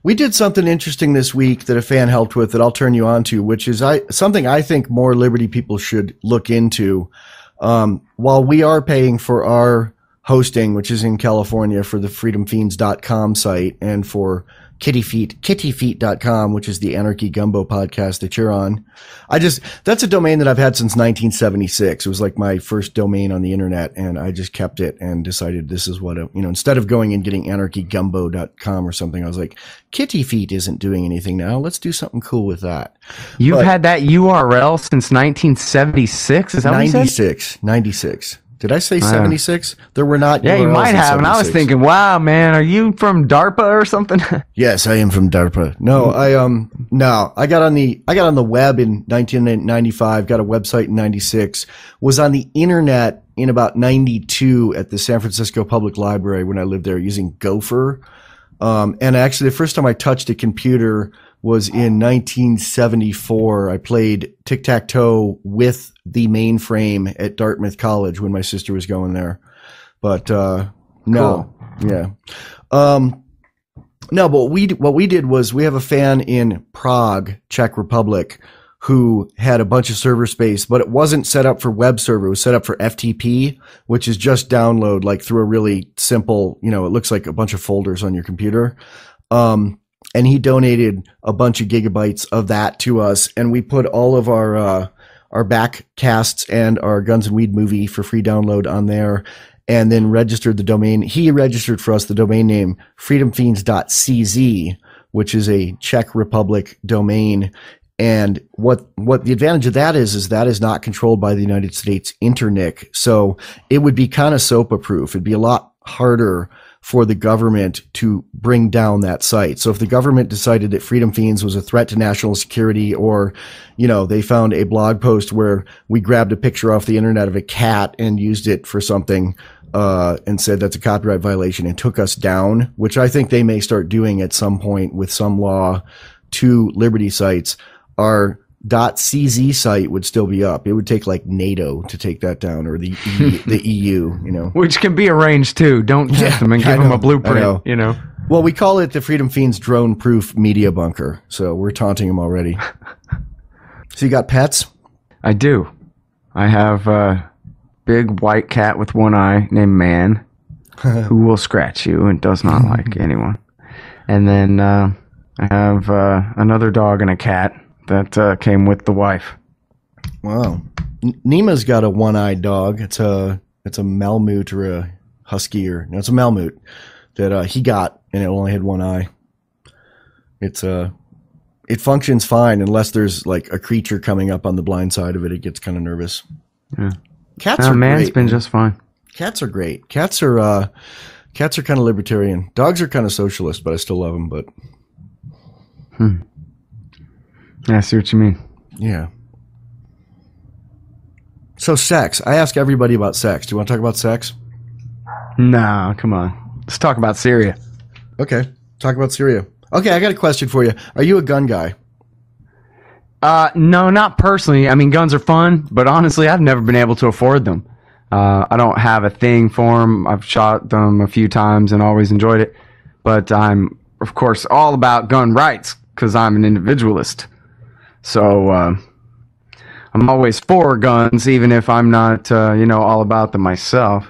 We did something interesting this week that a fan helped with that I'll turn you on to, which is something I think more Liberty people should look into. While we are paying for our hosting, which is in California for the freedomfeens.com site and for kittyfeet.com, which is the Anarchy Gumbo podcast that you're on. That's a domain that I've had since 1976. It was like my first domain on the internet, and I just kept it and decided this is what, instead of going and getting anarchygumbo.com or something, I was like, Kitty Feet isn't doing anything now. Let's do something cool with that. You've had that URL since 1976? Is that 96, what you said? 96. Did I say 76? There were not. Yeah, you might have. And I was thinking, wow, man, are you from DARPA or something? Yes, I am from DARPA. No, I got on the web in 1995, got a website in 96, was on the internet in about 92 at the San Francisco Public Library when I lived there using Gopher. And actually the first time I touched a computer was in 1974. I played tic-tac-toe with the mainframe at Dartmouth College when my sister was going there. But no. Cool. Yeah. No, but what we did was we have a fan in Prague, Czech Republic, who had a bunch of server space, but it wasn't set up for web server. It was set up for FTP, which is just download like through a really simple, it looks like a bunch of folders on your computer. And he donated a bunch of gigabytes of that to us, and we put all of our backcasts and our Guns and Weed movie for free download on there, and then registered the domain. He registered for us the domain name freedomfeens.cz, which is a Czech Republic domain. And what the advantage of that is that is not controlled by the United States Internic. So it would be kind of SOPA proof. It'd be a lot harder for the government to bring down that site. So if the government decided that Freedom Feens was a threat to national security, or, they found a blog post where we grabbed a picture off the internet of a cat and used it for something, and said that's a copyright violation and took us down, which I think they may start doing at some point with some law to Liberty sites, our .cz site would still be up. It would take like NATO to take that down, or the EU, Which can be arranged too. Don't test them and give them a blueprint, Well, we call it the Freedom Feens drone-proof media bunker, so we're taunting them already. So you got pets? I do. I have a big white cat with one eye named Man, who will scratch you and does not like anyone. And then I have another dog and a cat that came with the wife. Wow. Nima's got a one-eyed dog. It's a Malamute or a Husky, or no, it's a Malamute that he got, and it only had one eye. It functions fine unless there's like a creature coming up on the blind side of it. It gets kind of nervous. Yeah. Cats are man's great. been just fine. Cats are great. Cats are kind of libertarian. Dogs are kind of socialist, but I still love them. But Yeah, I see what you mean. yeah. So sex. I ask everybody about sex. Do you want to talk about sex? No, come on. Let's talk about Syria. Okay. Talk about Syria. Okay, I got a question for you. Are you a gun guy? No, not personally. I mean, guns are fun, but honestly, I've never been able to afford them. I don't have a thing for them. I've shot them a few times and always enjoyed it. But I'm, of course, all about gun rights because I'm an individualist. So I'm always for guns, even if I'm not, all about them myself.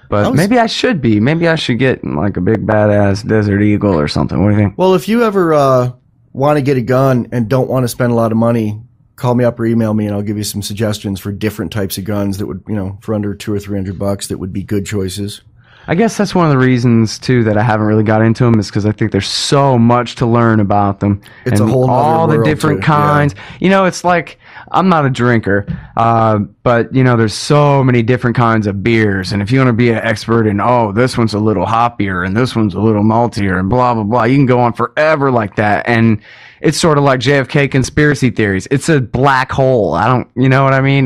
But maybe I should be. Maybe I should get like a big badass Desert Eagle or something. What do you think? Well, if you ever want to get a gun and don't want to spend a lot of money, call me up or email me, and I'll give you some suggestions for different types of guns that would, for under $200 or $300 that would be good choices. I guess that's one of the reasons too that I haven't really got into them is because I think there's so much to learn about them. It's and a whole nother all the world different too, kinds. Yeah. It's like I'm not a drinker, but there's so many different kinds of beers, and if you want to be an expert in this one's a little hoppier and this one's a little maltier and blah blah blah, you can go on forever like that. And it's sort of like JFK conspiracy theories. It's a black hole. You know what I mean?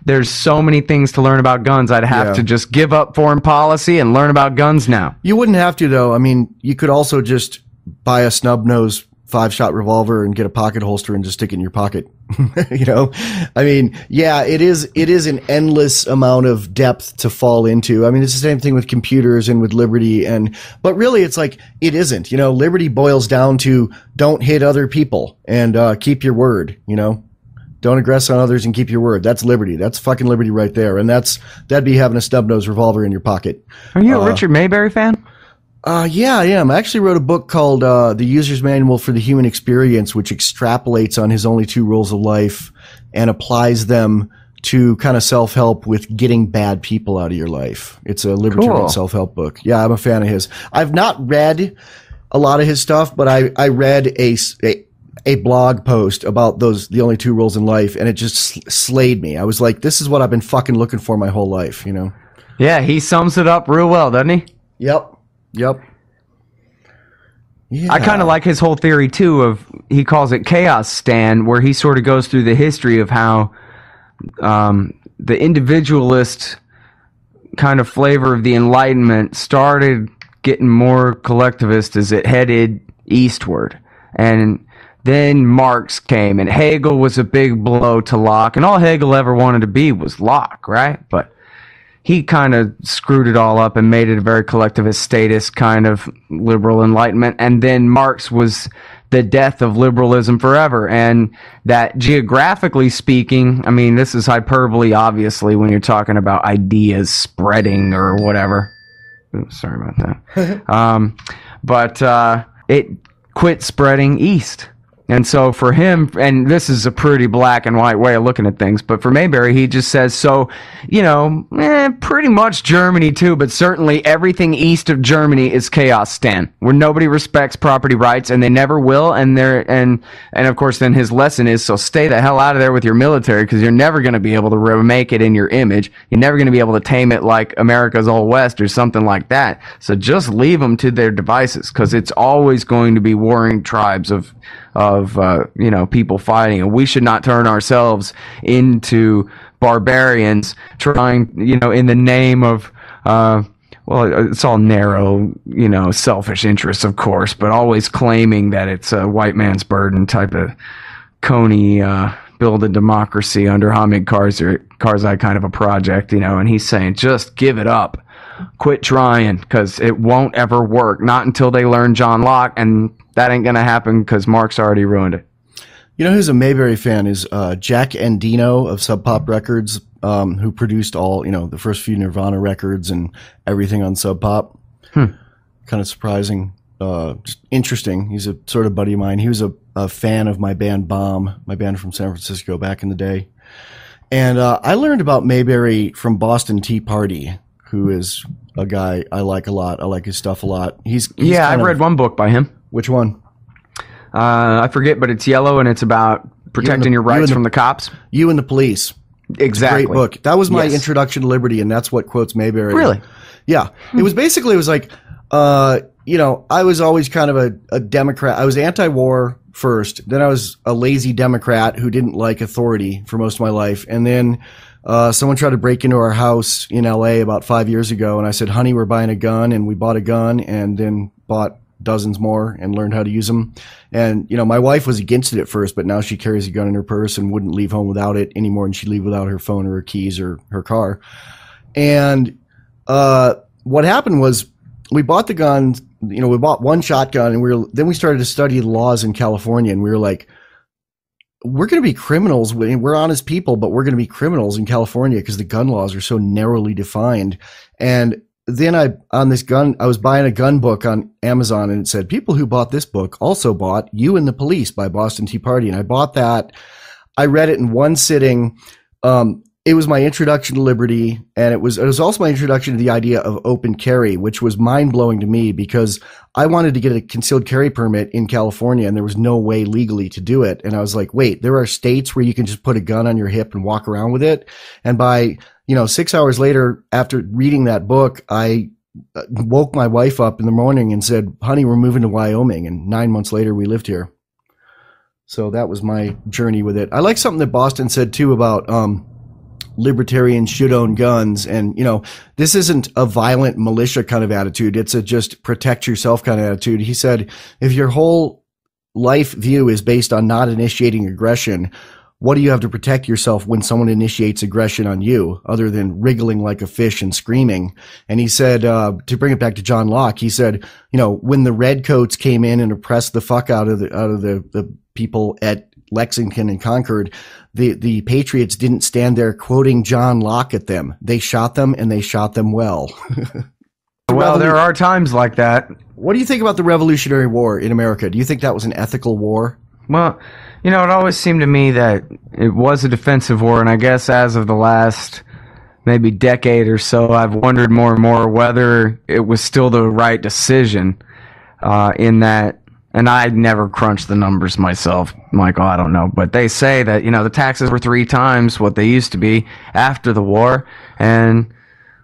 There's so many things to learn about guns. I'd have to just give up foreign policy and learn about guns now. You wouldn't have to, though. I mean, you could also just buy a snub-nose 5-shot revolver and get a pocket holster and just stick it in your pocket. I mean, yeah, it is an endless amount of depth to fall into. I mean, it's the same thing with computers and with liberty, but really it's like, it isn't, liberty boils down to don't hit other people and, keep your word, don't aggress on others and keep your word. That's liberty. That's fucking liberty right there. And that'd be having a stub-nose revolver in your pocket. Are you a Richard Mayberry fan? Yeah, I am. I actually wrote a book called The User's Manual for the Human Experience, which extrapolates on his only 2 rules of life and applies them to kind of self-help with getting bad people out of your life. It's a libertarian self-help book. Yeah, I'm a fan of his. I've not read a lot of his stuff, but I read a blog post about the only 2 rules in life, and it just slayed me. I was like, this is what I've been fucking looking for my whole life, Yeah, he sums it up real well, doesn't he? Yep. Yeah. I kind of like his whole theory too he calls it chaos stand, where he sort of goes through the history of how the individualist kind of flavor of the Enlightenment started getting more collectivist as it headed eastward. And then Marx came, and Hegel was a big blow to Locke, and all Hegel ever wanted to be was Locke, right? But he kind of screwed it all up and made it a very collectivist statist kind of liberal Enlightenment. And then Marx was the death of liberalism forever. And that geographically speaking, I mean, this is hyperbole, obviously, when you're talking about ideas spreading or whatever. Oops, sorry about that. But it quit spreading east. And so for him, and this is a pretty black and white way of looking at things, but for Mayberry, he just says, pretty much Germany too, but certainly everything east of Germany is chaos stand, where nobody respects property rights, and they never will, and of course then his lesson is, so stay the hell out of there with your military, because you're never going to be able to remake it in your image. You're never going to be able to tame it like America's Old West or something like that. So just leave them to their devices, because it's always going to be warring tribes of people fighting, and we should not turn ourselves into barbarians trying, in the name of, it's all narrow, selfish interests, of course, but always claiming that it's a white man's burden type of Coney, build a democracy under Hamid Karzai kind of a project, and he's saying, just give it up. Quit trying, because it won't ever work. Not until they learn John Locke, and that ain't going to happen because Marx already ruined it. Who's a Mayberry fan is Jack Endino of Sub Pop Records, who produced all, the first few Nirvana records and everything on Sub Pop. Kind of surprising. just interesting. He's a sort of buddy of mine. He was a fan of my band Bomb, my band from San Francisco back in the day. And I learned about Mayberry from Boston Tea Party, who is a guy I like a lot. I like his stuff a lot. He's I read one book by him. Which one? I forget, but it's yellow and it's about protecting your rights from the cops. You and the Police. Exactly. Great book. That was my introduction to liberty, and that's what quotes Mayberry. Really? Yeah. It was like, you know, I was always kind of a Democrat. I was anti-war first. Then I was a lazy Democrat who didn't like authority for most of my life. And then someone tried to break into our house in LA about 5 years ago, and I said, honey, we're buying a gun. And we bought a gun and then bought dozens more and learned how to use them. And, you know, my wife was against it at first, but now she carries a gun in her purse and wouldn't leave home without it anymore. And she'd leave without her phone or her keys or her car. And what happened was we bought the gun, you know, we bought one shotgun, and then we started to study the laws in California, and we were like, we're going to be criminals. We're honest people, but we're going to be criminals in California because the gun laws are so narrowly defined. And then I was buying a gun book on Amazon, and it said people who bought this book also bought You and the Police by Boston Tea Party. And I bought that. I read it in one sitting. It was my introduction to liberty, and it was also my introduction to the idea of open carry, which was mind blowing to me because I wanted to get a concealed carry permit in California, and there was no way legally to do it. And I was like, wait, there are states where you can just put a gun on your hip and walk around with it. And by, 6 hours later, after reading that book, I woke my wife up in the morning and said, honey, we're moving to Wyoming. And 9 months later, we lived here. So that was my journey with it. I like something that Boston said too about, libertarians should own guns. And, this isn't a violent militia kind of attitude. It's a just protect yourself kind of attitude. He said, if your whole life view is based on not initiating aggression, what do you have to protect yourself when someone initiates aggression on you other than wriggling like a fish and screaming? And he said, to bring it back to John Locke, he said, when the redcoats came in and oppressed the fuck out of the people at Lexington and Concord, the patriots didn't stand there quoting John Locke at them. They shot them, and they shot them well. Well, there are times like that. What do you think about the Revolutionary War in America? Do you think that was an ethical war? Well, it always seemed to me that it was a defensive war, and I guess as of the last maybe decade or so, I've wondered more and more whether it was still the right decision in that. And I never crunched the numbers myself, Michael, I don't know. But they say that, the taxes were 3 times what they used to be after the war. And,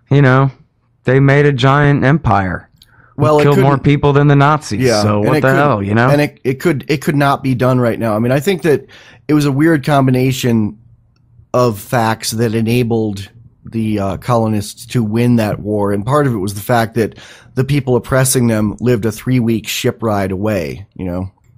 they made a giant empire. Well, killed more people than the Nazis. Yeah, so what the hell, And it could not be done right now. I mean, I think that it was a weird combination of facts that enabled the colonists to win that war. And part of it was the fact that the people oppressing them lived a 3-week ship ride away,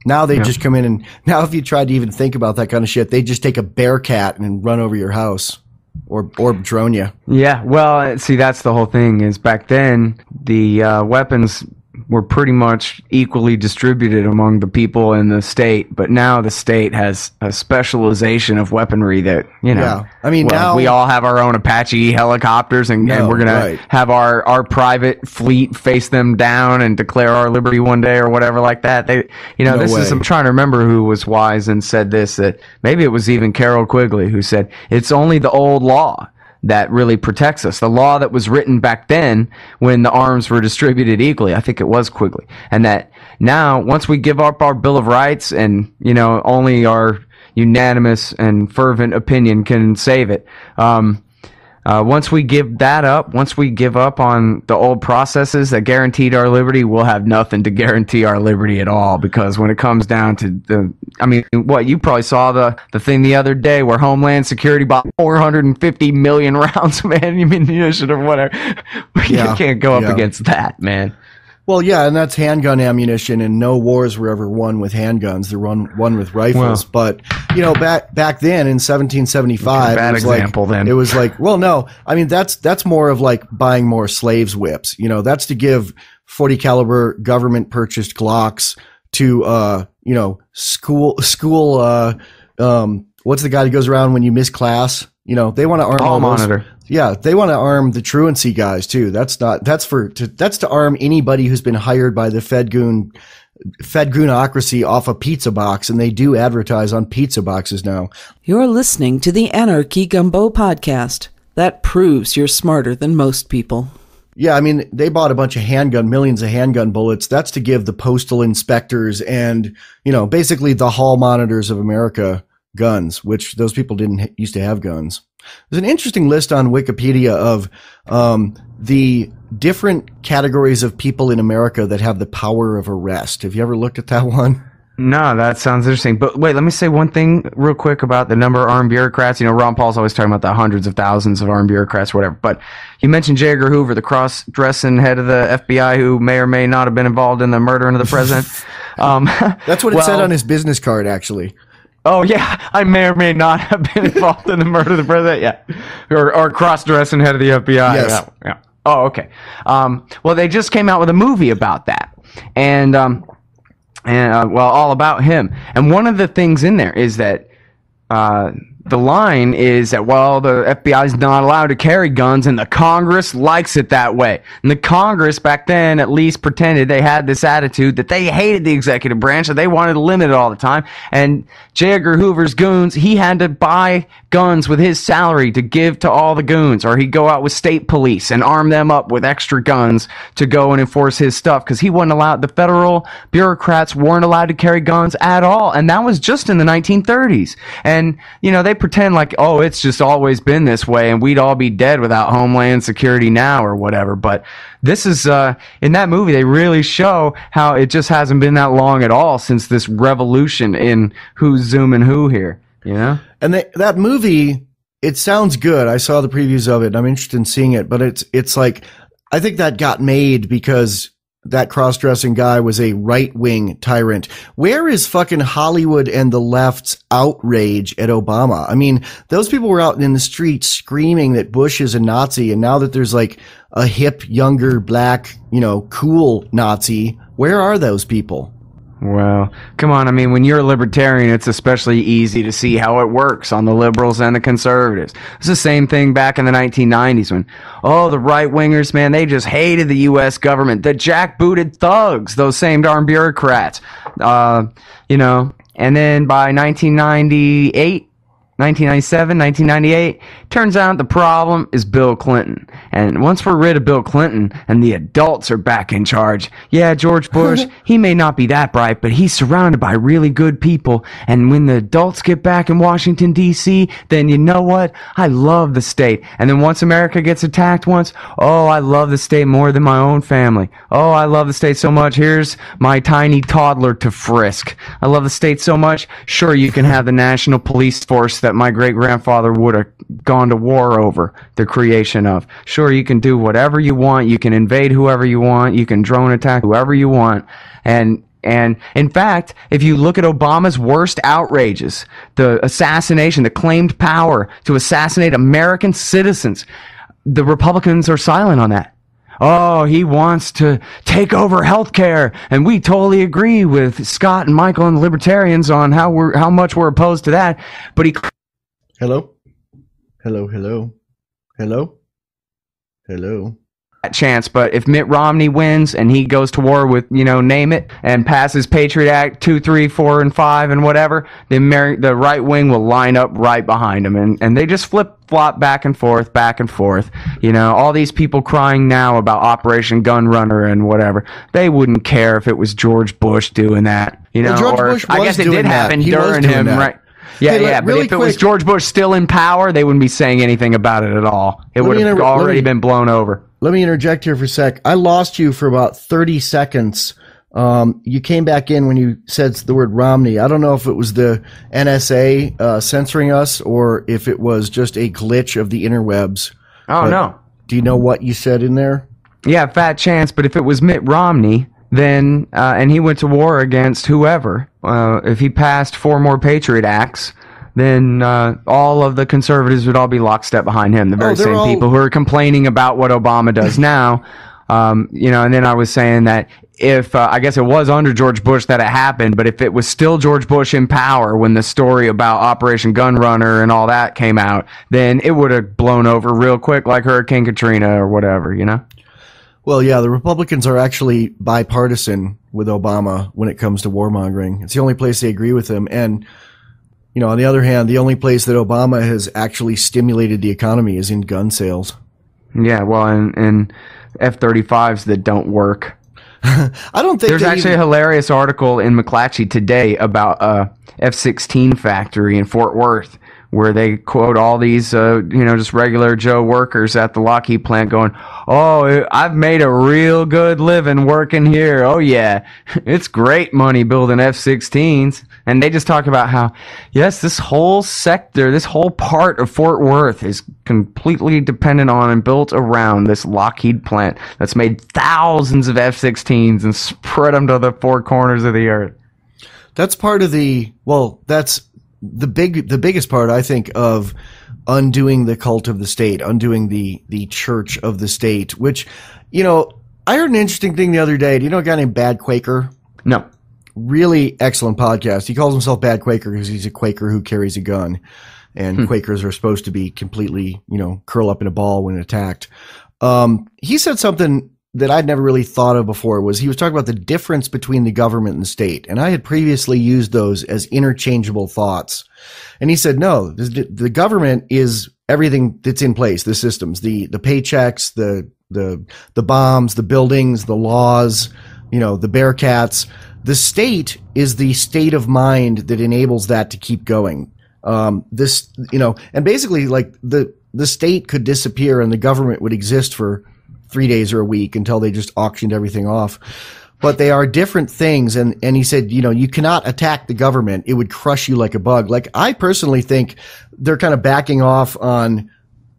Now they just come in, and now if you tried to even think about that kind of shit, they just take a Bearcat and run over your house or drone you. Yeah, well, see, that's the whole thing is back then the weapons were pretty much equally distributed among the people in the state, but now the state has a specialization of weaponry that, now we all have our own Apache helicopters, and we're going to have our private fleet face them down and declare our liberty one day or whatever like that. I'm trying to remember who was wise and said this, that maybe it was even Carol Quigley who said, it's only the old law that really protects us. The law that was written back then when the arms were distributed equally, I think it was Quigley. And that now, once we give up our Bill of Rights and, only our unanimous and fervent opinion can save it, once we give that up, once we give up on the old processes that guaranteed our liberty, we'll have nothing to guarantee our liberty at all. Because when it comes down to you probably saw the thing the other day where Homeland Security bought 450 million rounds of ammunition or whatever. You can't go up against that, man. Well, yeah, and that's handgun ammunition, and no wars were ever won with handguns. They're won with rifles. Well, but back then in 1775, bad example. Then it was like, well, no, I mean that's more of like buying more slaves' whips. That's to give 40 caliber government purchased Glocks to school. What's the guy that goes around when you miss class? they want to arm Hall all those. monitor. Yeah, they want to arm the truancy guys too. That's to arm anybody who's been hired by the Fedgoonocracy off a pizza box, and they do advertise on pizza boxes now. You're listening to the Anarchy Gumbo podcast. That proves you're smarter than most people. Yeah, I mean, they bought a bunch of millions of handgun bullets. That's to give the postal inspectors and, basically the hall monitors of America guns, which those people didn't used to have guns. There's an interesting list on Wikipedia of the different categories of people in America that have the power of arrest. Have you ever looked at that one? No, that sounds interesting. But wait, let me say one thing real quick about the number of armed bureaucrats. Ron Paul's always talking about the hundreds of thousands of armed bureaucrats, whatever. But you mentioned J. Edgar Hoover, the cross-dressing head of the FBI who may or may not have been involved in the murdering of the president. That's what it said on his business card, actually. Oh, yeah, I may or may not have been involved in the murder of the president, yeah. Or cross-dressing head of the FBI. Yes. Yeah. Oh, okay. Well, they just came out with a movie about that. And all about him. And one of the things in there is that the line is that, the FBI is not allowed to carry guns, and the Congress likes it that way. And the Congress back then at least pretended they had this attitude that they hated the executive branch, and they wanted to limit it all the time. And J. Edgar Hoover's goons, he had to buy guns with his salary to give to all the goons, or he'd go out with state police and arm them up with extra guns to go and enforce his stuff, because he wasn't allowed, the federal bureaucrats weren't allowed to carry guns at all. And that was just in the 1930s. And, they pretend like, oh, it's just always been this way and we'd all be dead without Homeland Security now or whatever. But this is, in that movie, they really show how it just hasn't been that long at all since this revolution in who's zooming who here, And that movie, it sounds good. I saw the previews of it. I'm interested in seeing it, but it's like, I think that got made because that cross-dressing guy was a right-wing tyrant. Where is fucking Hollywood and the left's outrage at Obama? I mean, those people were out in the streets screaming that Bush is a Nazi, and now that there's like a hip, younger, black, cool Nazi, where are those people? Well, come on. I mean, when you're a libertarian, it's especially easy to see how it works on the liberals and the conservatives. It's the same thing back in the 1990s when, the right-wingers, man, they just hated the U.S. government. The jackbooted thugs, those same darn bureaucrats. And then by 1997, 1998, turns out the problem is Bill Clinton. And once we're rid of Bill Clinton and the adults are back in charge, George Bush, he may not be that bright, but he's surrounded by really good people. And when the adults get back in Washington, D.C., then you know what? I love the state. And then once America gets attacked once, I love the state more than my own family. Oh, I love the state so much. Here's my tiny toddler to frisk. I love the state so much. Sure, you can have the national police force that my great-grandfather would have gone to war over the creation of. Sure, you can do whatever you want. You can invade whoever you want. You can drone attack whoever you want. And in fact, if you look at Obama's worst outrages, the assassination, the claimed power to assassinate American citizens, the Republicans are silent on that. Oh, he wants to take over healthcare, and we totally agree with Scott and Michael and the libertarians on how much we're opposed to that. But he. Hello. Chance, but if Mitt Romney wins and he goes to war with, name it, and passes Patriot Act 2, 3, 4, and 5 and whatever, the right wing will line up right behind him, and they just flip-flop back and forth. All these people crying now about Operation Gun Runner and whatever, they wouldn't care if it was George Bush doing that, George Bush I guess it did happen during him, right? Yeah, hey, but if it was George Bush still in power, they wouldn't be saying anything about it at all. It would have already been blown over. Let me interject here for a sec. I lost you for about 30 seconds. You came back in when you said the word Romney. I don't know if it was the NSA censoring us or if it was just a glitch of the interwebs. No. Do you know what you said in there? Yeah, fat chance. But if it was Mitt Romney, then and he went to war against whoever, if he passed 4 more Patriot Acts, then all of the conservatives would all be lockstep behind him. The very same people who are complaining about what Obama does now. And then I was saying that if I guess it was under George Bush that it happened, but if it was still George Bush in power when the story about Operation Gunrunner and all that came out, then it would have blown over real quick like Hurricane Katrina or whatever, you know? Well, yeah, the Republicans are actually bipartisan with Obama when it comes to warmongering. It's the only place they agree with him. And, you know, on the other hand, the only place that Obama has actually stimulated the economy is in gun sales. Yeah, well, and F-35s that don't work. I don't think there's actually a hilarious article in McClatchy today about a F-16 factory in Fort Worth where they quote all these, just regular Joe workers at the Lockheed plant going, "Oh, I've made a real good living working here. Oh, yeah, it's great money building F-16s." And they just talk about how, yes, this whole sector, this whole part of Fort Worth is completely dependent on and built around this Lockheed plant that's made thousands of F-16s and spread them to the four corners of the earth. That's part of that's the biggest part, I think, of undoing the cult of the state, undoing the church of the state, which, you know, I heard an interesting thing the other day. Do you know a guy named Bad Quaker? No. Really excellent podcast. He calls himself Bad Quaker because he's a Quaker who carries a gun, and Quakers are supposed to be completely, curl up in a ball when attacked. He said something that I'd never really thought of before. He was talking about the difference between the government and the state. And I had previously used those as interchangeable thoughts. And he said, no, the government is everything that's in place, the systems, the paychecks, the bombs, the buildings, the laws, the Bearcats. The state is the state of mind that enables that to keep going. And basically like the state could disappear and the government would exist for 3 days or a week until they just auctioned everything off. But they are different things. And he said, you cannot attack the government. It would crush you like a bug. Like, I personally think they're kind of backing off on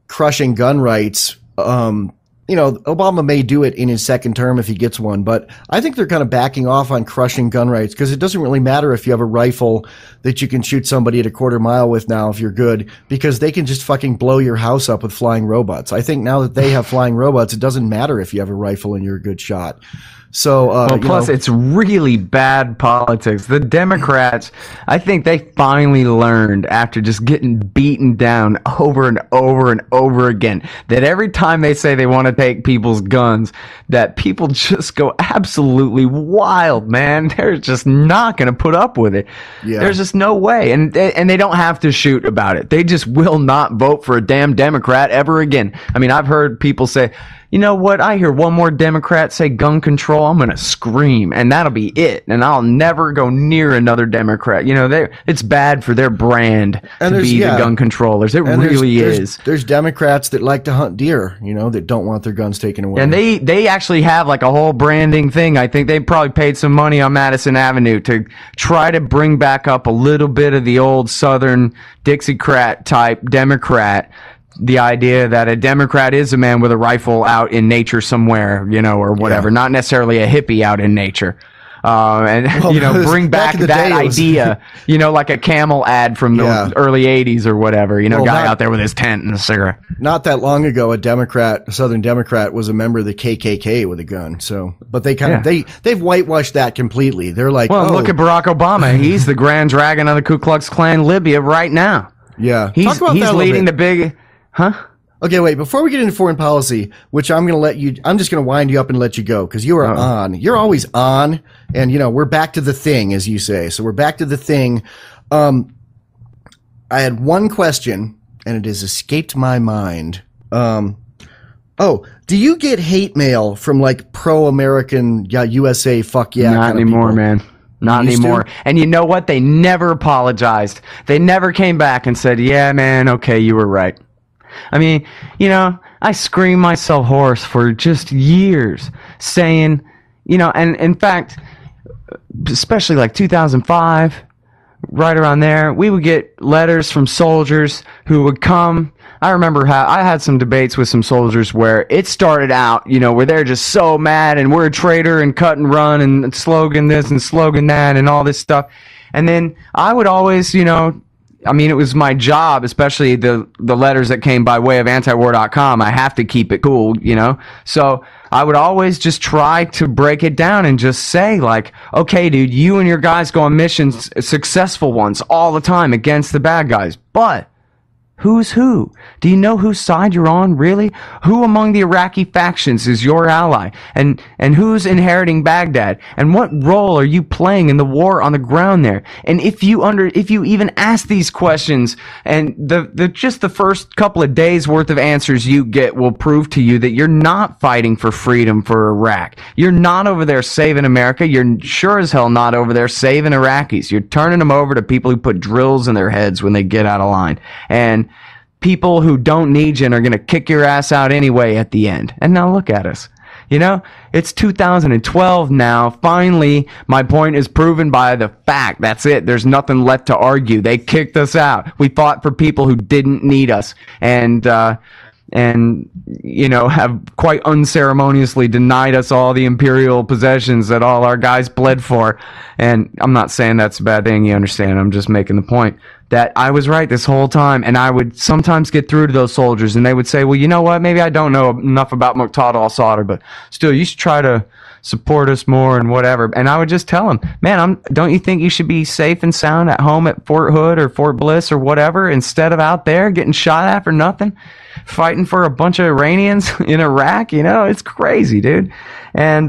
crushing gun rights. Obama may do it in his second term if he gets one, but I think they're kind of backing off on crushing gun rights because it doesn't really matter if you have a rifle that you can shoot somebody at a quarter mile with now if you're good, because they can just fucking blow your house up with flying robots. I think now that they have flying robots, it doesn't matter if you have a rifle and you're a good shot. So, plus it's really bad politics. The Democrats, I think they finally learned after just getting beaten down over and over and over again that every time they say they want to take people's guns, that people just go absolutely wild, man. They're just not going to put up with it. Yeah. There's just no way. And they don't have to shoot about it. They just will not vote for a damn Democrat ever again. I mean, I've heard people say, you know what? I hear one more Democrat say gun control, I'm going to scream, and that'll be it. And I'll never go near another Democrat. It's bad for their brand to be the gun controllers. It really is. There's Democrats that like to hunt deer, that don't want their guns taken away. And they actually have like a whole branding thing. I think they probably paid some money on Madison Avenue to try to bring back up a little bit of the old Southern Dixiecrat type Democrat. The idea that a Democrat is a man with a rifle out in nature somewhere, or whatever, not necessarily a hippie out in nature. Bring back that idea, like a Camel ad from the early 80s or whatever, guy out there with his tent and a cigarette. Not that long ago, a Southern Democrat was a member of the KKK with a gun. So, but they they've whitewashed that completely. They're like, look at Barack Obama. He's the Grand Dragon of the Ku Klux Klan Libya right now. Yeah. He's leading the big... Huh? Okay, wait. Before we get into foreign policy, which I'm just going to wind you up and let you go because you are on. You're always on, and we're back to the thing, as you say. So we're back to the thing. I had one question, and it has escaped my mind. Do you get hate mail from like pro-American USA fuck yeah? Not anymore, man. Not anymore. And you know what? They never apologized. They never came back and said, "Yeah, man. Okay, you were right." I mean, I screamed myself hoarse for just years saying, and in fact, especially like 2005, right around there, we would get letters from soldiers who would come. I remember how I had some debates with some soldiers where it started out, where they're just so mad and we're a traitor and cut and run and slogan this and slogan that and all this stuff. And then I would always, I mean, it was my job, especially the letters that came by way of antiwar.com. I have to keep it cool, you know? So I would always just try to break it down and just say, like, okay, dude, you and your guys go on missions, successful ones, all the time against the bad guys. But who's who? Do you know whose side you're on, really? Who among the Iraqi factions is your ally? And who's inheriting Baghdad? And what role are you playing in the war on the ground there? And if you even ask these questions, and just the first couple of days worth of answers you get will prove to you that you're not fighting for freedom for Iraq. You're not over there saving America. You're sure as hell not over there saving Iraqis. You're turning them over to people who put drills in their heads when they get out of line. And people who don't need you and are going to kick your ass out anyway at the end. And now look at us. You know, it's 2012 now. Finally, my point is proven by the fact. That's it. There's nothing left to argue. They kicked us out. We fought for people who didn't need us. And you know, have quite unceremoniously denied us all the imperial possessions that all our guys bled for. And I'm not saying that's a bad thing, you understand. I'm just making the point that I was right this whole time. And I would sometimes get through to those soldiers and they would say, well, you know what, maybe I don't know enough about Muqtada al-Sadr, but still, you should try to support us more and whatever. And I would just tell them, man, don't you think you should be safe and sound at home at Fort Hood or Fort Bliss or whatever, instead of out there getting shot at for nothing, fighting for a bunch of Iranians in Iraq? You know, it's crazy, dude. And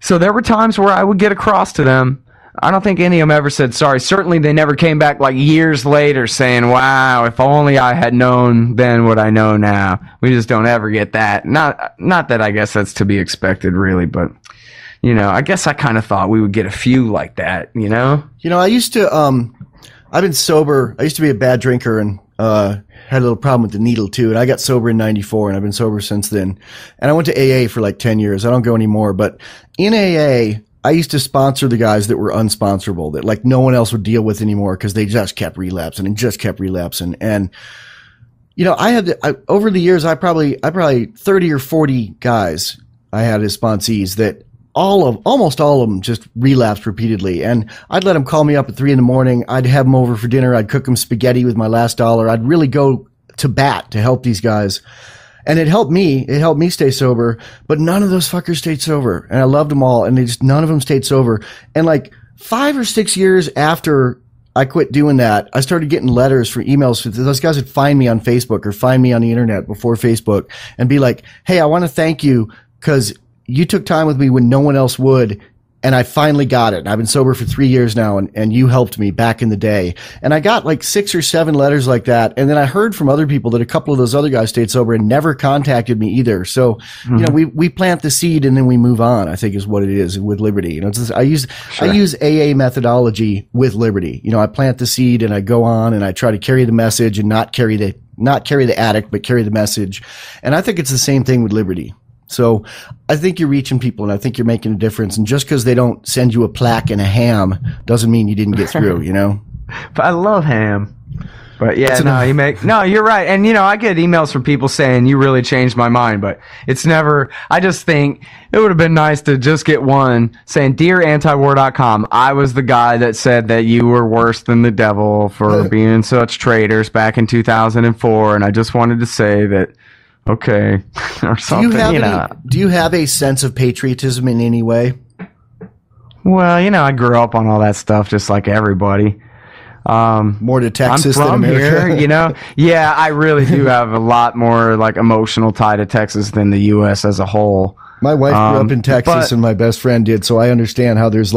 so there were times where I would get across to them. I don't think any of them ever said sorry. Certainly they never came back like years later saying, wow, if only I had known then what I know now. We just don't ever get that. Not that I guess that's to be expected, really, but, you know, I guess I kind of thought we would get a few like that, you know? You know, I used to, I've been sober. I used to be a bad drinker and had a little problem with the needle too. And I got sober in 94 and I've been sober since then. And I went to AA for like 10 years. I don't go anymore, but in AA, I used to sponsor the guys that were unsponsorable, that like no one else would deal with anymore because they just kept relapsing and just kept relapsing. And, you know, over the years, I probably 30 or 40 guys I had as sponsees that almost all of them just relapsed repeatedly. And I'd let them call me up at 3 a.m. I'd have them over for dinner. I'd cook them spaghetti with my last dollar. I'd really go to bat to help these guys. And it helped me stay sober, but none of those fuckers stayed sober. And I loved them all, and none of them stayed sober. And like 5 or 6 years after I quit doing that, I started getting letters for emails. Those guys would find me on Facebook or find me on the internet before Facebook and be like, hey, I want to thank you because you took time with me when no one else would. And I finally got it. I've been sober for 3 years now, and you helped me back in the day. And I got like 6 or 7 letters like that. And then I heard from other people that a couple of those other guys stayed sober and never contacted me either. So, you know, we plant the seed and then we move on, I think is what it is with Liberty. You know, I use AA methodology with Liberty. You know, I plant the seed and I go on and I try to carry the message and not carry the addict, but carry the message. And I think it's the same thing with Liberty. So I think you're reaching people and I think you're making a difference. And just because they don't send you a plaque and a ham doesn't mean you didn't get through, you know? But I love ham. But yeah, you're right. And you know, I get emails from people saying you really changed my mind, but it's never, I just think it would have been nice to just get one saying, dear antiwar.com, I was the guy that said that you were worse than the devil for being such traitors back in 2004. And I just wanted to say that, okay, or something, do you have a sense of patriotism in any way? Well, you know, I grew up on all that stuff just like everybody. More to Texas I'm from than America. Here, you know? Yeah, I really do have a lot more like emotional tie to Texas than the U.S. as a whole. My wife grew up in Texas and my best friend did, so I understand how there's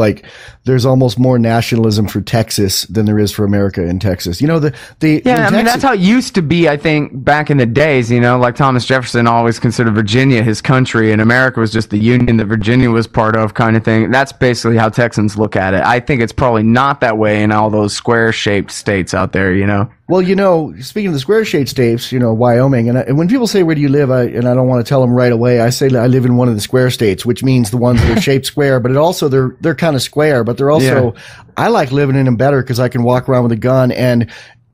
almost more nationalism for Texas than there is for America in Texas. You know, I mean, that's how it used to be, I think, back in the days, you know, like Thomas Jefferson always considered Virginia his country and America was just the union that Virginia was part of kind of thing. That's basically how Texans look at it. I think it's probably not that way in all those square-shaped states out there, you know? Well, you know, speaking of the square-shaped states, you know, Wyoming, and when people say, where do you live, and I don't want to tell them right away, I say I live in one of the square states, which means the ones that are shaped square, but it also, they're kind of square, but they're also, I like living in them better because I can walk around with a gun and,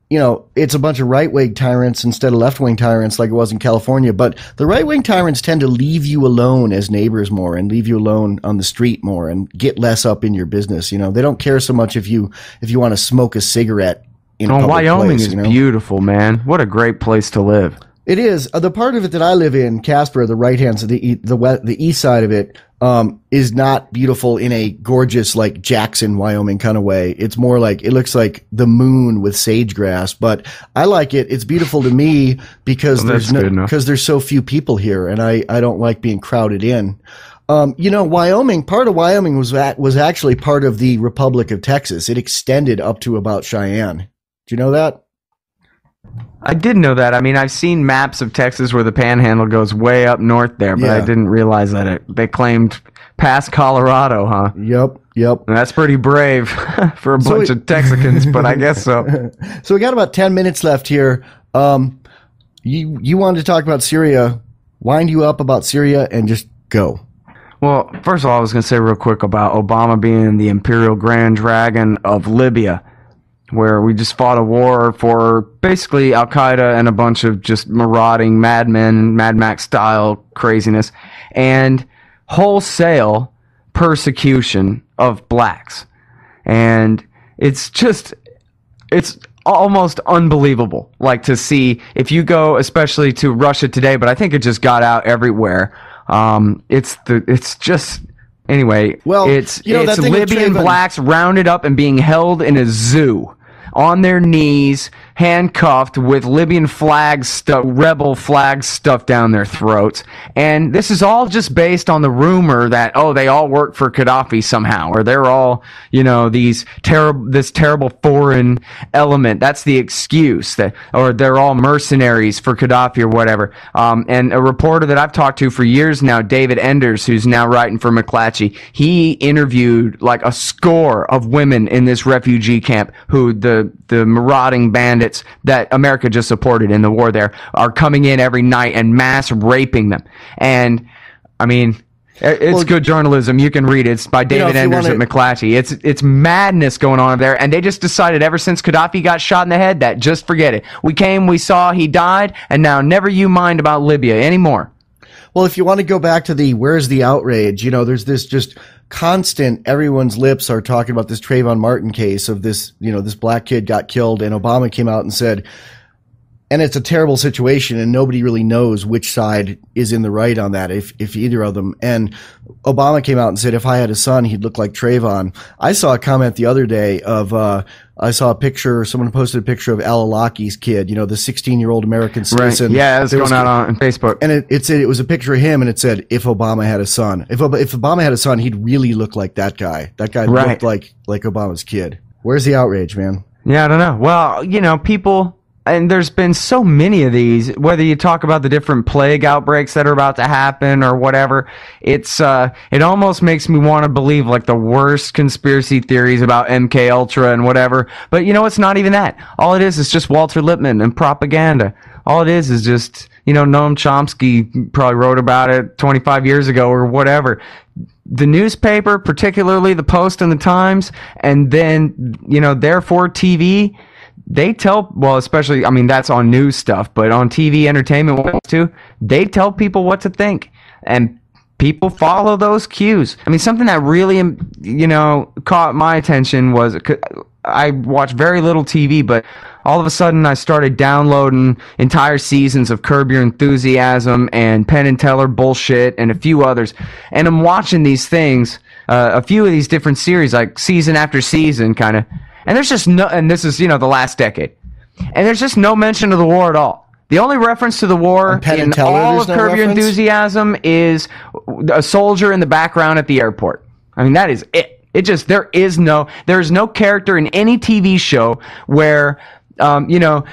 you know, it's a bunch of right-wing tyrants instead of left-wing tyrants like it was in California, but the right-wing tyrants tend to leave you alone as neighbors more and leave you alone on the street more and get less up in your business. You know, they don't care so much if you want to smoke a cigarette in a public Wyoming place, is beautiful, man. What a great place to live. It is. The part of it that I live in, Casper, the right hand, so the east side of it, is not beautiful in a gorgeous, like Jackson, Wyoming kind of way. It's more like, it looks like the moon with sage grass, but I like it. It's beautiful to me because there's so few people here, and I don't like being crowded in. Wyoming, part of Wyoming was actually part of the Republic of Texas. It extended up to about Cheyenne. Do you know that? I did know that. I mean, I've seen maps of Texas where the panhandle goes way up north there, but I didn't realize that they claimed past Colorado, huh? Yep. And that's pretty brave for a bunch of Texicans, but I guess so. So we got about 10 minutes left here. You wanted to talk about Syria. Wind you up about Syria and just go. Well, first of all, I was going to say real quick about Obama being the imperial grand dragon of Libya, where we just fought a war for basically Al-Qaeda and a bunch of just marauding madmen, Mad Max style craziness, and wholesale persecution of blacks. And it's almost unbelievable, like, to see, if you go especially to Russia today, but I think it just got out everywhere. Anyway, it's Libyan blacks rounded up and being held in a zoo on their knees, handcuffed with Libyan flags, rebel flags stuffed down their throats. And this is all just based on the rumor that, they all work for Gaddafi somehow, or they're all, this terrible foreign element. That's the excuse, or they're all mercenaries for Gaddafi or whatever. And a reporter that I've talked to for years now, David Enders, who's now writing for McClatchy, he interviewed like a score of women in this refugee camp who the marauding bandits that America just supported in the war there are coming in every night and mass raping them. And I mean, it's good journalism. You can read it. It's by David Enders at McClatchy. It's madness going on over there. And they just decided ever since Gaddafi got shot in the head that just forget it. We came, we saw, he died, and now never you mind about Libya anymore. Well, if you want to go back to where's the outrage, there's this just constant, everyone's lips are talking about this Trayvon Martin case of this, this black kid got killed, and Obama came out and said, and it's a terrible situation, and nobody really knows which side is in the right on that, if either of them. And Obama came out and said, if I had a son, he'd look like Trayvon. I saw a comment the other day of, I saw a picture, someone posted a picture of Al-Awlaki's kid, the 16-year-old American citizen. Right. Yeah, it's going out on Facebook. And it said, it was a picture of him, and it said, if Obama had a son. If Obama had a son, he'd really look like that guy. That guy looked like Obama's kid. Where's the outrage, man? Yeah, I don't know. Well, people... And there's been so many of these, whether you talk about the different plague outbreaks that are about to happen or whatever, it almost makes me want to believe like the worst conspiracy theories about MK Ultra and whatever. But it's not even that. All it is just Walter Lippmann and propaganda. All it is just, Noam Chomsky probably wrote about it 25 years ago or whatever. The newspaper, particularly the Post and the Times, and then, therefore TV, they tell, especially, I mean, that's on news stuff, but on TV entertainment too, they tell people what to think, and people follow those cues. I mean, something that really, caught my attention was, I watch very little TV, but all of a sudden I started downloading entire seasons of Curb Your Enthusiasm and Penn and Teller bullshit and a few others, and I'm watching these things, a few of these different series, like season after season, kind of. And there's just no, and this is, the last decade. And there's just no mention of the war at all. The only reference to the war in all of Curb Your Enthusiasm is a soldier in the background at the airport. I mean, that is it. There's no character in any TV show where,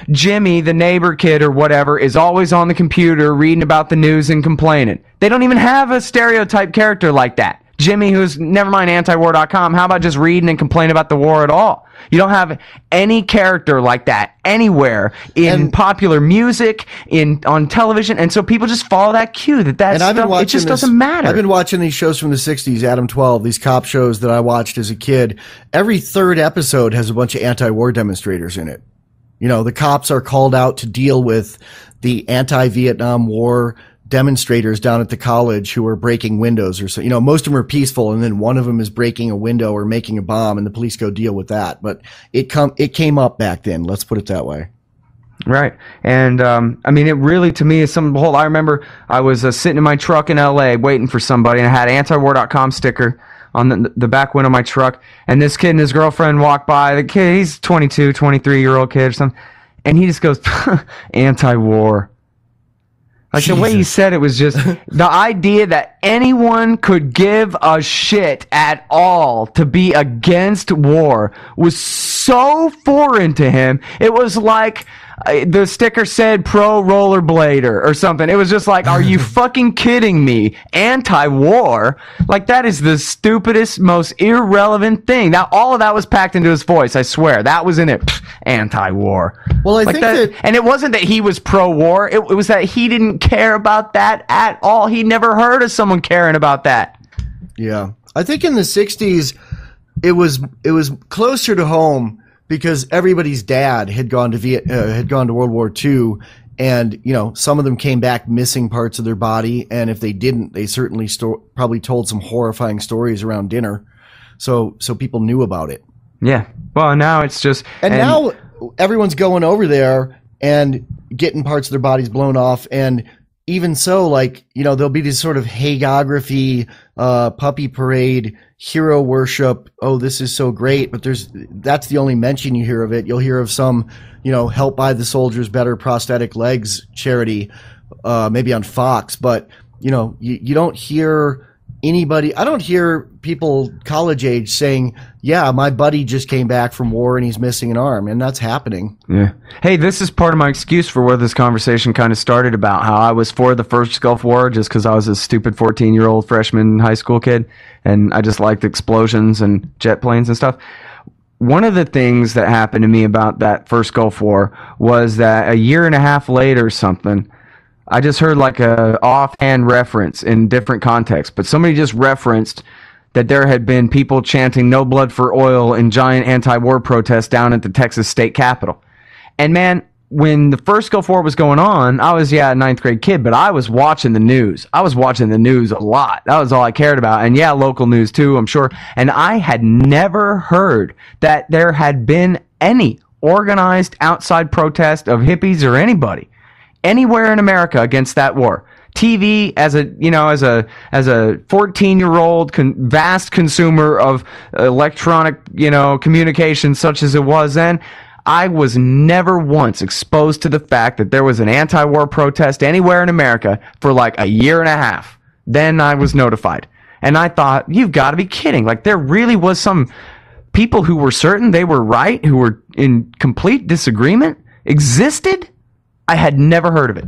Jimmy, the neighbor kid or whatever, is always on the computer reading about the news and complaining. They don't even have a stereotype character like that. Jimmy, who's, never mind antiwar.com, how about just reading and complain about the war at all? You don't have any character like that anywhere in popular music, on television, and so people just follow that cue that stuff, it just doesn't matter. I've been watching these shows from the 60s, Adam 12, these cop shows that I watched as a kid. Every third episode has a bunch of anti-war demonstrators in it. The cops are called out to deal with the anti-Vietnam War demonstrators down at the college who were breaking windows or so. You know, most of them are peaceful, and then one of them is breaking a window or making a bomb, and the police go deal with that. But it came up back then. Let's put it that way. Right. And, I mean, it really, to me, is something to behold. I remember I was sitting in my truck in L.A. waiting for somebody, and I had an antiwar.com sticker on the back window of my truck, and this kid and his girlfriend walked by. The kid, he's 22, 23-year-old kid or something, and he just goes, anti-war. Like, Jesus. The way he said it was just the idea that anyone could give a shit at all to be against war was so foreign to him. It was like the sticker said pro rollerblader or something. It was just like, are you fucking kidding me? Anti-war? Like, that is the stupidest, most irrelevant thing. Now, all of that was packed into his voice, I swear. That was in it. Anti-war. Well, I think that... And it wasn't that he was pro-war. It was that he didn't care about that at all. He never heard of someone caring about that. Yeah. I think in the 60s, it was closer to home because everybody's dad had gone to World War II, and you know, some of them came back missing parts of their body, and if they didn't, they certainly probably told some horrifying stories around dinner. So people knew about it. Yeah. Well, now it's just and now everyone's going over there and getting parts of their bodies blown off, and even so, like, you know, there'll be this sort of hagiography, puppy parade, hero worship. Oh, this is so great. But that's the only mention you hear of it. You'll hear of some, you know, Help Buy the Soldiers Better Prosthetic Legs charity, maybe on Fox. But, you know, you don't hear anybody. I don't hear people college age saying, yeah, my buddy just came back from war and he's missing an arm, and that's happening. Yeah. Hey, this is part of my excuse for where this conversation kind of started about how I was for the first Gulf War just because I was a stupid 14-year-old freshman high school kid, and I just liked explosions and jet planes and stuff. One of the things that happened to me about that first Gulf War was that a year and a half later or something, I just heard like a offhand reference in different contexts, but somebody just referenced that there had been people chanting "No blood for oil" in giant anti-war protests down at the Texas state capitol. And man, when the first Gulf War was going on, I was, a ninth grade kid, but I was watching the news. I was watching the news a lot. That was all I cared about. And yeah, local news too, I'm sure. And I had never heard that there had been any organized outside protest of hippies or anybody anywhere in America against that war. TV, as a 14-year-old vast consumer of electronic, communication such as it was then, I was never once exposed to the fact that there was an anti-war protest anywhere in America for like a year and a half. Then I was notified. And I thought, you've got to be kidding. Like, there really was some people who were certain they were right, who were in complete disagreement, existed? I had never heard of it.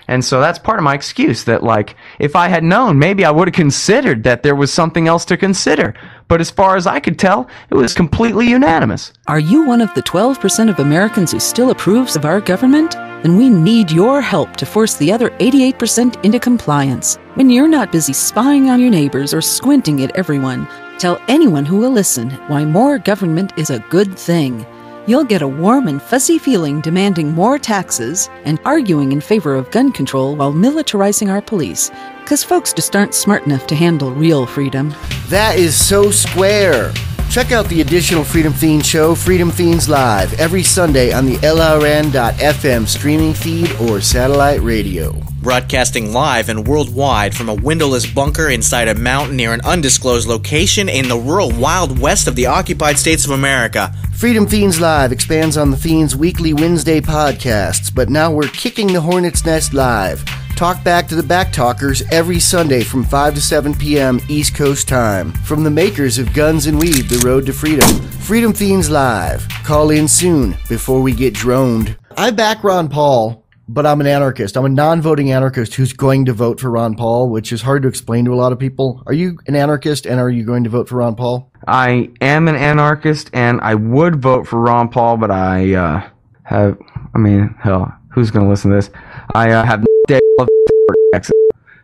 And so that's part of my excuse that, like, if I had known, maybe I would have considered that there was something else to consider. But as far as I could tell, it was completely unanimous. Are you one of the 12% of Americans who still approves of our government? Then we need your help to force the other 88% into compliance. When you're not busy spying on your neighbors or squinting at everyone, tell anyone who will listen why more government is a good thing. You'll get a warm and fuzzy feeling demanding more taxes and arguing in favor of gun control while militarizing our police, because folks just aren't smart enough to handle real freedom. That is so square. Check out the additional Freedom Feens show, Freedom Feens Live, every Sunday on the LRN.FM streaming feed or satellite radio. Broadcasting live and worldwide from a windowless bunker inside a mountain near an undisclosed location in the rural Wild West of the occupied states of America. Freedom Feens Live expands on the Feens' weekly Wednesday podcasts, but now we're kicking the hornet's nest live. Talk back to the backtalkers every Sunday from 5 to 7 p.m. East Coast time. From the makers of Guns and Weed, The Road to Freedom. Freedom Feens Live. Call in soon before we get droned. I back Ron Paul, but I'm an anarchist. I'm a non-voting anarchist who's going to vote for Ron Paul, which is hard to explain to a lot of people. Are you an anarchist, and are you going to vote for Ron Paul? I am an anarchist, and I would vote for Ron Paul, but I who's going to listen to this? I have no day of exit.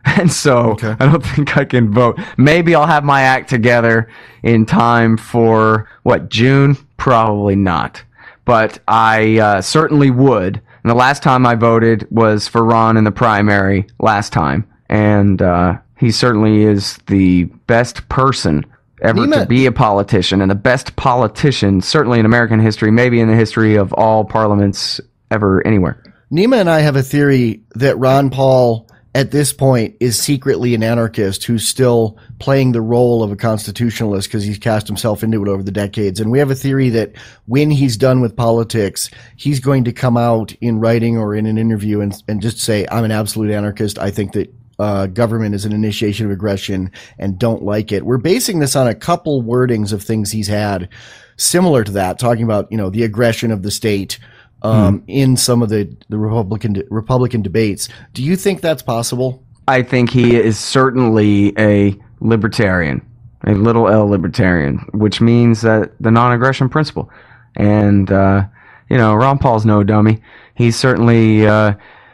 And so okay. I don't think I can vote. Maybe I'll have my act together in time for, June? Probably not. But I certainly would And the last time I voted was for Ron in the primary last time. And he certainly is the best person ever to be a politician, and the best politician, certainly in American history, maybe in the history of all parliaments ever anywhere. Nima and I have a theory that Ron Paul, at this point, is secretly an anarchist who's still playing the role of a constitutionalist because he's cast himself into it over the decades. And we have a theory that when he's done with politics, he's going to come out in writing or in an interview and just say, I'm an absolute anarchist. I think that government is an initiation of aggression and don't like it. We're basing this on a couple wordings of things he's had similar to that, talking about, the aggression of the state in some of the Republican debates. Do you think that's possible? I think he is certainly a libertarian, a little L libertarian, which means that the non-aggression principle. And, Ron Paul's no dummy. He's certainly,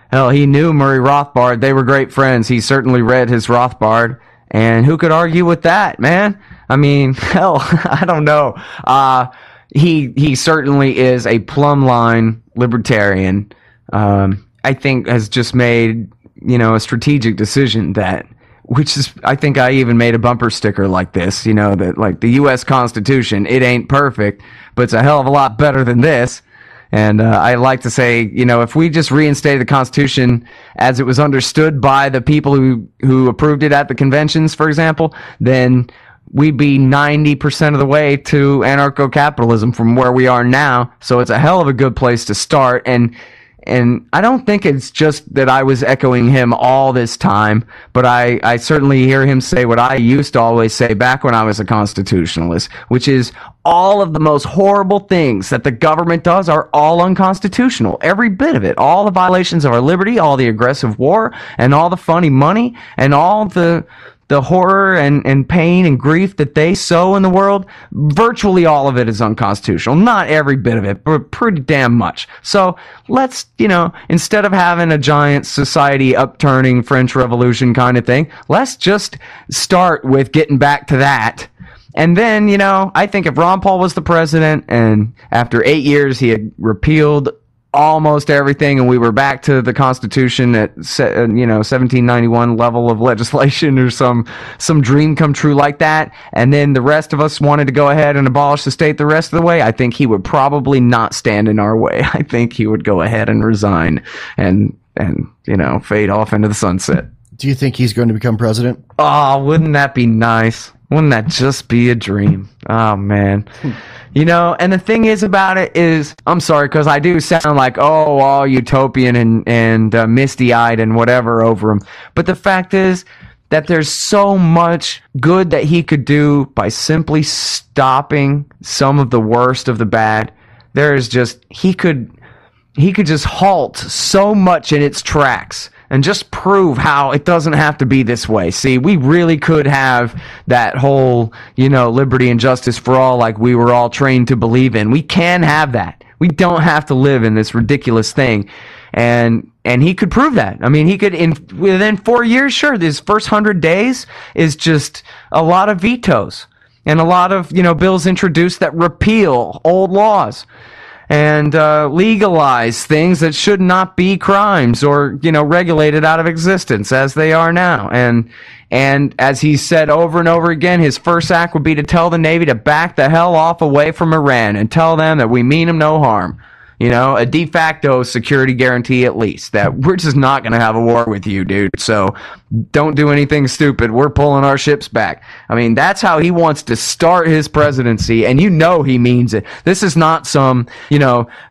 hell, he knew Murray Rothbard. They were great friends. He certainly read his Rothbard. And who could argue with that, man? I mean, hell, I don't know. He certainly is a plumb line libertarian. I think has just made, a strategic decision which is, I think I even made a bumper sticker like this, that like the U.S. Constitution, it ain't perfect, but it's a hell of a lot better than this. And I like to say, if we just reinstated the Constitution as it was understood by the people who approved it at the conventions, for example, then we'd be 90% of the way to anarcho-capitalism from where we are now. So it's a hell of a good place to start. And I don't think it's just that I was echoing him all this time, but I certainly hear him say what I used to always say back when I was a constitutionalist, which is all of the most horrible things that the government does are all unconstitutional. Every bit of it. All the violations of our liberty, all the aggressive war, and all the funny money, and all the horror and pain and grief that they sow in the world, virtually all of it is unconstitutional. Not every bit of it, but pretty damn much. So let's, instead of having a giant society upturning French Revolution kind of thing, let's just start with getting back to that. And then, I think if Ron Paul was the president and after 8 years he had repealed almost everything and we were back to the Constitution at 1791 level of legislation or some dream come true like that, and then the rest of us wanted to go ahead and abolish the state the rest of the way, I think he would probably not stand in our way. I think he would go ahead and resign and fade off into the sunset. Do you think he's going to become president? Oh, wouldn't that be nice? Wouldn't that just be a dream? Oh, man. And the thing is about it is, I'm sorry, because I do sound like, all utopian and misty-eyed and whatever over him. But the fact is that there's so much good that he could do by simply stopping some of the worst of the bad. There's just, he could just halt so much in its tracks and just prove how it doesn't have to be this way. See, we really could have that whole, liberty and justice for all like we were all trained to believe in. We can have that. We don't have to live in this ridiculous thing. And he could prove that. I mean, he could, within 4 years, sure, his first 100 days is just a lot of vetoes and a lot of, bills introduced that repeal old laws and legalize things that should not be crimes or, regulated out of existence as they are now. And as he said over and over again, his first act would be to tell the Navy to back the hell off away from Iran and tell them that we mean them no harm. A de facto security guarantee at least, that we're just not going to have a war with you, dude. So don't do anything stupid. We're pulling our ships back. I mean, that's how he wants to start his presidency, and he means it. This is not some,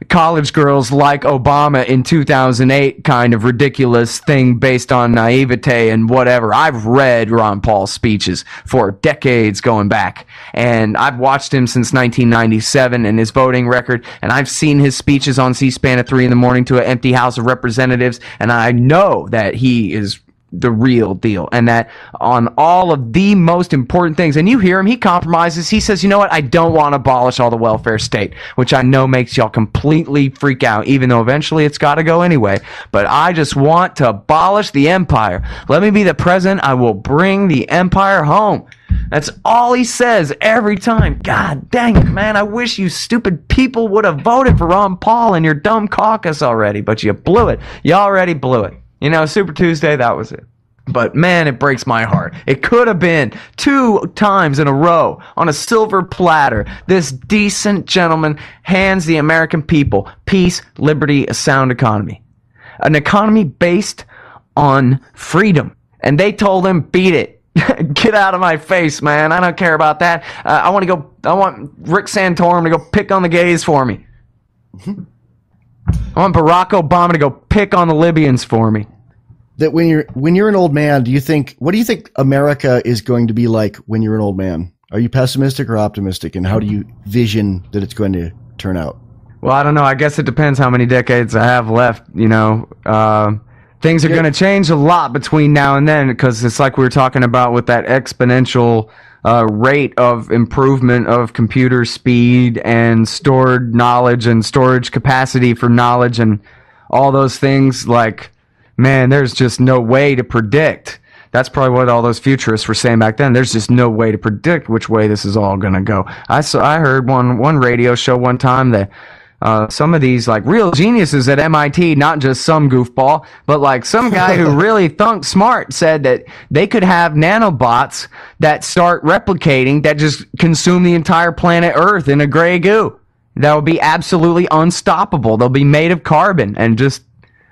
college girls like Obama in 2008 kind of ridiculous thing based on naivete and whatever. I've read Ron Paul's speeches for decades going back, and I've watched him since 1997 and his voting record, and I've seen his speeches on C-SPAN at 3 a.m. to an empty House of Representatives, and I know that he is the real deal, and that on all of the most important things, and you hear him, he compromises. He says, I don't want to abolish all the welfare state, which I know makes y'all completely freak out, even though eventually it's got to go anyway. But I just want to abolish the empire. Let me be the president. I will bring the empire home. That's all he says every time. God dang it, man. I wish you stupid people would have voted for Ron Paul in your dumb caucus already, but you blew it. You already blew it. You know, Super Tuesday, that was it. But man, it breaks my heart. It could have been 2 times in a row on a silver platter. This decent gentleman hands the American people peace, liberty, a sound economy. An economy based on freedom. And they told him, beat it. Get out of my face, man. I don't care about that. I want Rick Santorum to go pick on the gays for me. I want Barack Obama to go pick on the Libyans for me. That when you're an old man, what do you think America is going to be like when you're an old man? Are you pessimistic or optimistic, and how do you vision that it's going to turn out? Well, I don't know. I guess it depends how many decades I have left. You know, things are going to change a lot between now and then, because it's like we were talking about with that exponential rate of improvement of computer speed and stored knowledge and storage capacity for knowledge and all those things. Like, man, there's just no way to predict. That's probably what all those futurists were saying back then. There's just no way to predict which way this is all going to go. I heard one radio show one time that some of these like real geniuses at MIT, not just some goofball, but like some guy who really thunk smart, said that they could have nanobots that start replicating, that just consume the entire planet Earth in a gray goo. That would be absolutely unstoppable. They'll be made of carbon and just...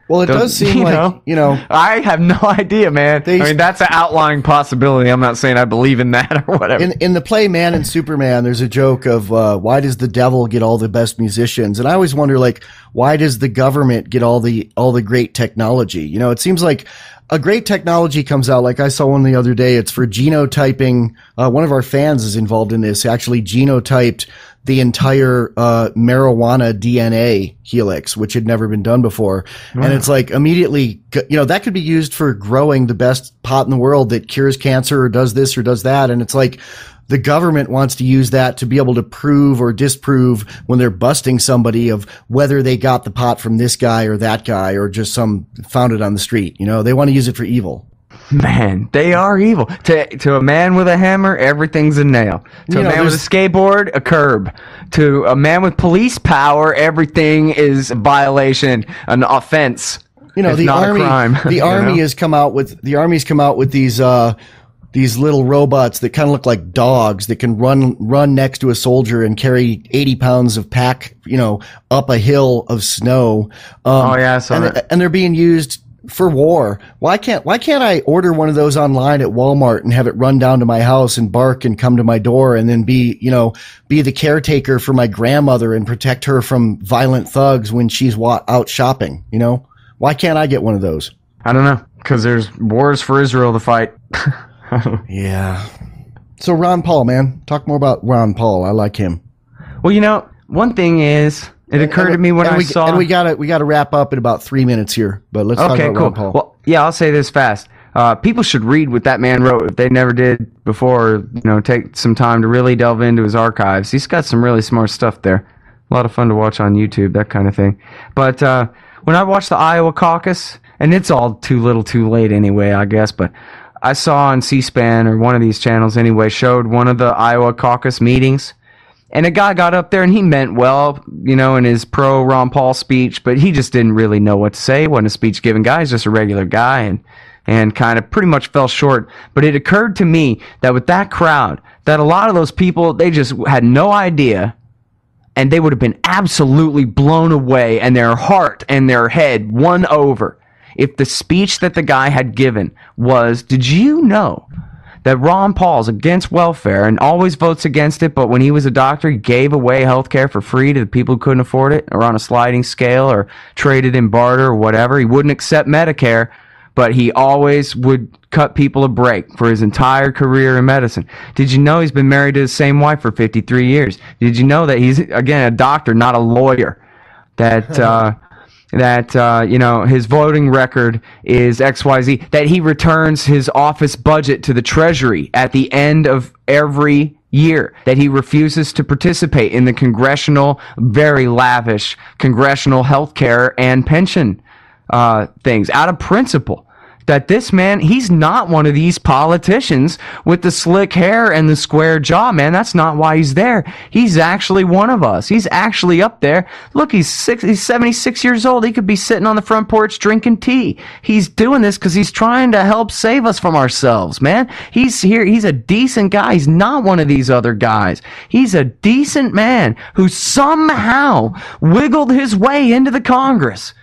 Well, it does seem like, I have no idea, man. I mean, that's an outlying possibility. I'm not saying I believe in that or whatever. In the play Man and Superman, there's a joke of why does the devil get all the best musicians? And I always wonder, like, why does the government get all the great technology? You know, it seems like a great technology comes out. Like I saw one the other day. It's for genotyping. One of our fans is involved in this. Actually genotyped the entire marijuana DNA helix, which had never been done before. Wow. And it's like immediately, that could be used for growing the best pot in the world that cures cancer or does this or does that. And it's like the government wants to use that to be able to prove or disprove when they're busting somebody of whether they got the pot from this guy or that guy or just found it on the street. You know, they want to use it for evil. Man, they are evil. To a man with a hammer, everything's a nail. To a man with a skateboard, a curb. To a man with police power, everything is a violation, an offense. The army, a crime. The army's come out with these little robots that kind of look like dogs that can run next to a soldier and carry 80 pounds of pack, up a hill of snow. I saw that. And they're being used for war. Why can't I order one of those online at Walmart and have it run down to my house and bark and come to my door and then be the caretaker for my grandmother and protect her from violent thugs when she's out shopping? Why can't I get one of those? I don't know, because there's wars for Israel to fight. Yeah. So Ron Paul, man, talk more about Ron Paul. I like him. Well, one thing is, it occurred to me when I saw... And we gotta wrap up in about 3 minutes here, but let's talk about Ron Paul. Well, yeah, I'll say this fast. People should read what that man wrote if they never did before, take some time to really delve into his archives. He's got some really smart stuff there. A lot of fun to watch on YouTube, that kind of thing. But when I watched the Iowa caucus, and it's all too little too late anyway, I guess, but I saw on C-SPAN, or one of these channels anyway, showed one of the Iowa caucus meetings. And a guy got up there and he meant well, in his pro-Ron Paul speech, but he just didn't really know what to say. He wasn't a speech-giving guy. He's just a regular guy and kind of pretty much fell short. But it occurred to me that with that crowd, that a lot of those people, they just had no idea, and they would have been absolutely blown away, and their heart and their head won over if the speech that the guy had given was, did you know that Ron Paul's against welfare and always votes against it, but when he was a doctor, he gave away health care for free to the people who couldn't afford it, or on a sliding scale, or traded in barter or whatever. He wouldn't accept Medicare, but he always would cut people a break for his entire career in medicine. Did you know he's been married to the same wife for 53 years? Did you know that he's, again, a doctor, not a lawyer? That his voting record is XYZ, that he returns his office budget to the Treasury at the end of every year, that he refuses to participate in the very lavish congressional health care and pension things out of principle. that this man, he's not one of these politicians with the slick hair and the square jaw, man. That's not why he's there. He's actually one of us. He's actually up there. Look, he's 76 years old. He could be sitting on the front porch drinking tea. He's doing this because he's trying to help save us from ourselves, man. He's here. He's a decent guy. He's not one of these other guys. He's a decent man who somehow wiggled his way into the Congress.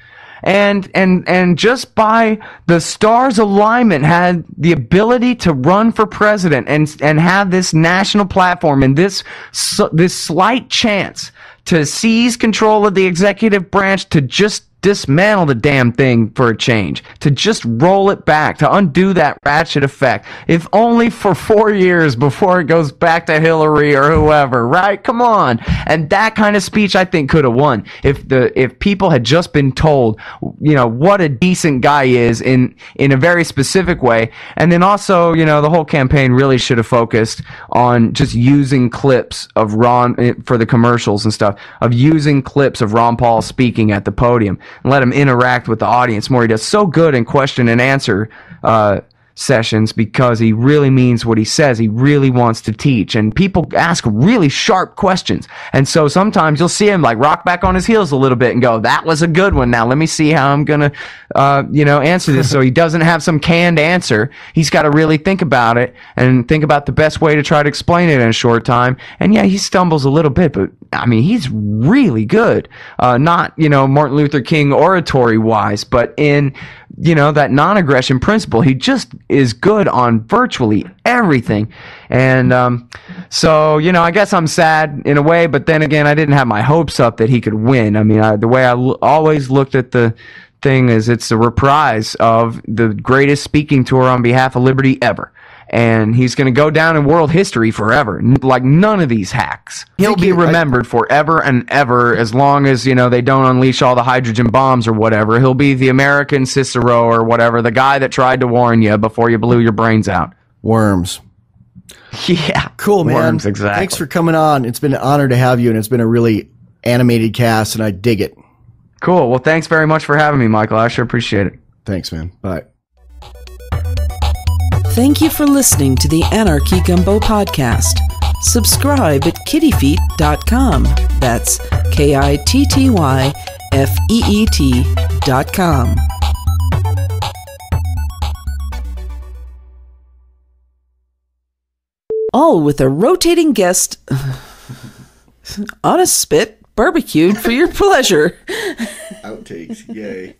And just by the stars' alignment had the ability to run for president and have this national platform and this slight chance to seize control of the executive branch, to just dismantle the damn thing for a change, to just roll it back, to undo that ratchet effect, if only for 4 years before it goes back to Hillary or whoever, right? Come on. And that kind of speech, I think, could have won if people had just been told, you know, what a decent guy is in a very specific way. And then also, you know, the whole campaign really should have focused on just using clips of Ron for the commercials and stuff, of using clips of Ron Paul speaking at the podium, and let him interact with the audience more. He does so good in question and answer sessions because he really means what he says. He really wants to teach, and people ask really sharp questions, and so sometimes you'll see him like rock back on his heels a little bit and go, that was a good one. Now let me see how I'm gonna answer this. So he doesn't have some canned answer. He's got to really think about it and think about the best way to try to explain it in a short time. And yeah, he stumbles a little bit, but I mean, he's really good. Not, Martin Luther King oratory wise, but in, that non-aggression principle. He just is good on virtually everything. And so, I guess I'm sad in a way, but then again, I didn't have my hopes up that he could win. I mean, the way I always looked at the thing is it's a reprise of the greatest speaking tour on behalf of liberty ever. And he's going to go down in world history forever, like none of these hacks. He'll be remembered forever and ever, as long as, they don't unleash all the hydrogen bombs or whatever. He'll be the American Cicero or whatever, the guy that tried to warn you before you blew your brains out. Worms. Yeah. Cool, man. Worms, exactly. Thanks for coming on. It's been an honor to have you, and it's been a really animated cast, and I dig it. Cool. Well, thanks very much for having me, Michael. I sure appreciate it. Thanks, man. Bye. Thank you for listening to the Anarchy Gumbo podcast. Subscribe at kittyfeet.com. That's KITTYFEET.com. All with a rotating guest on a spit, barbecued for your pleasure. Outtakes, yay.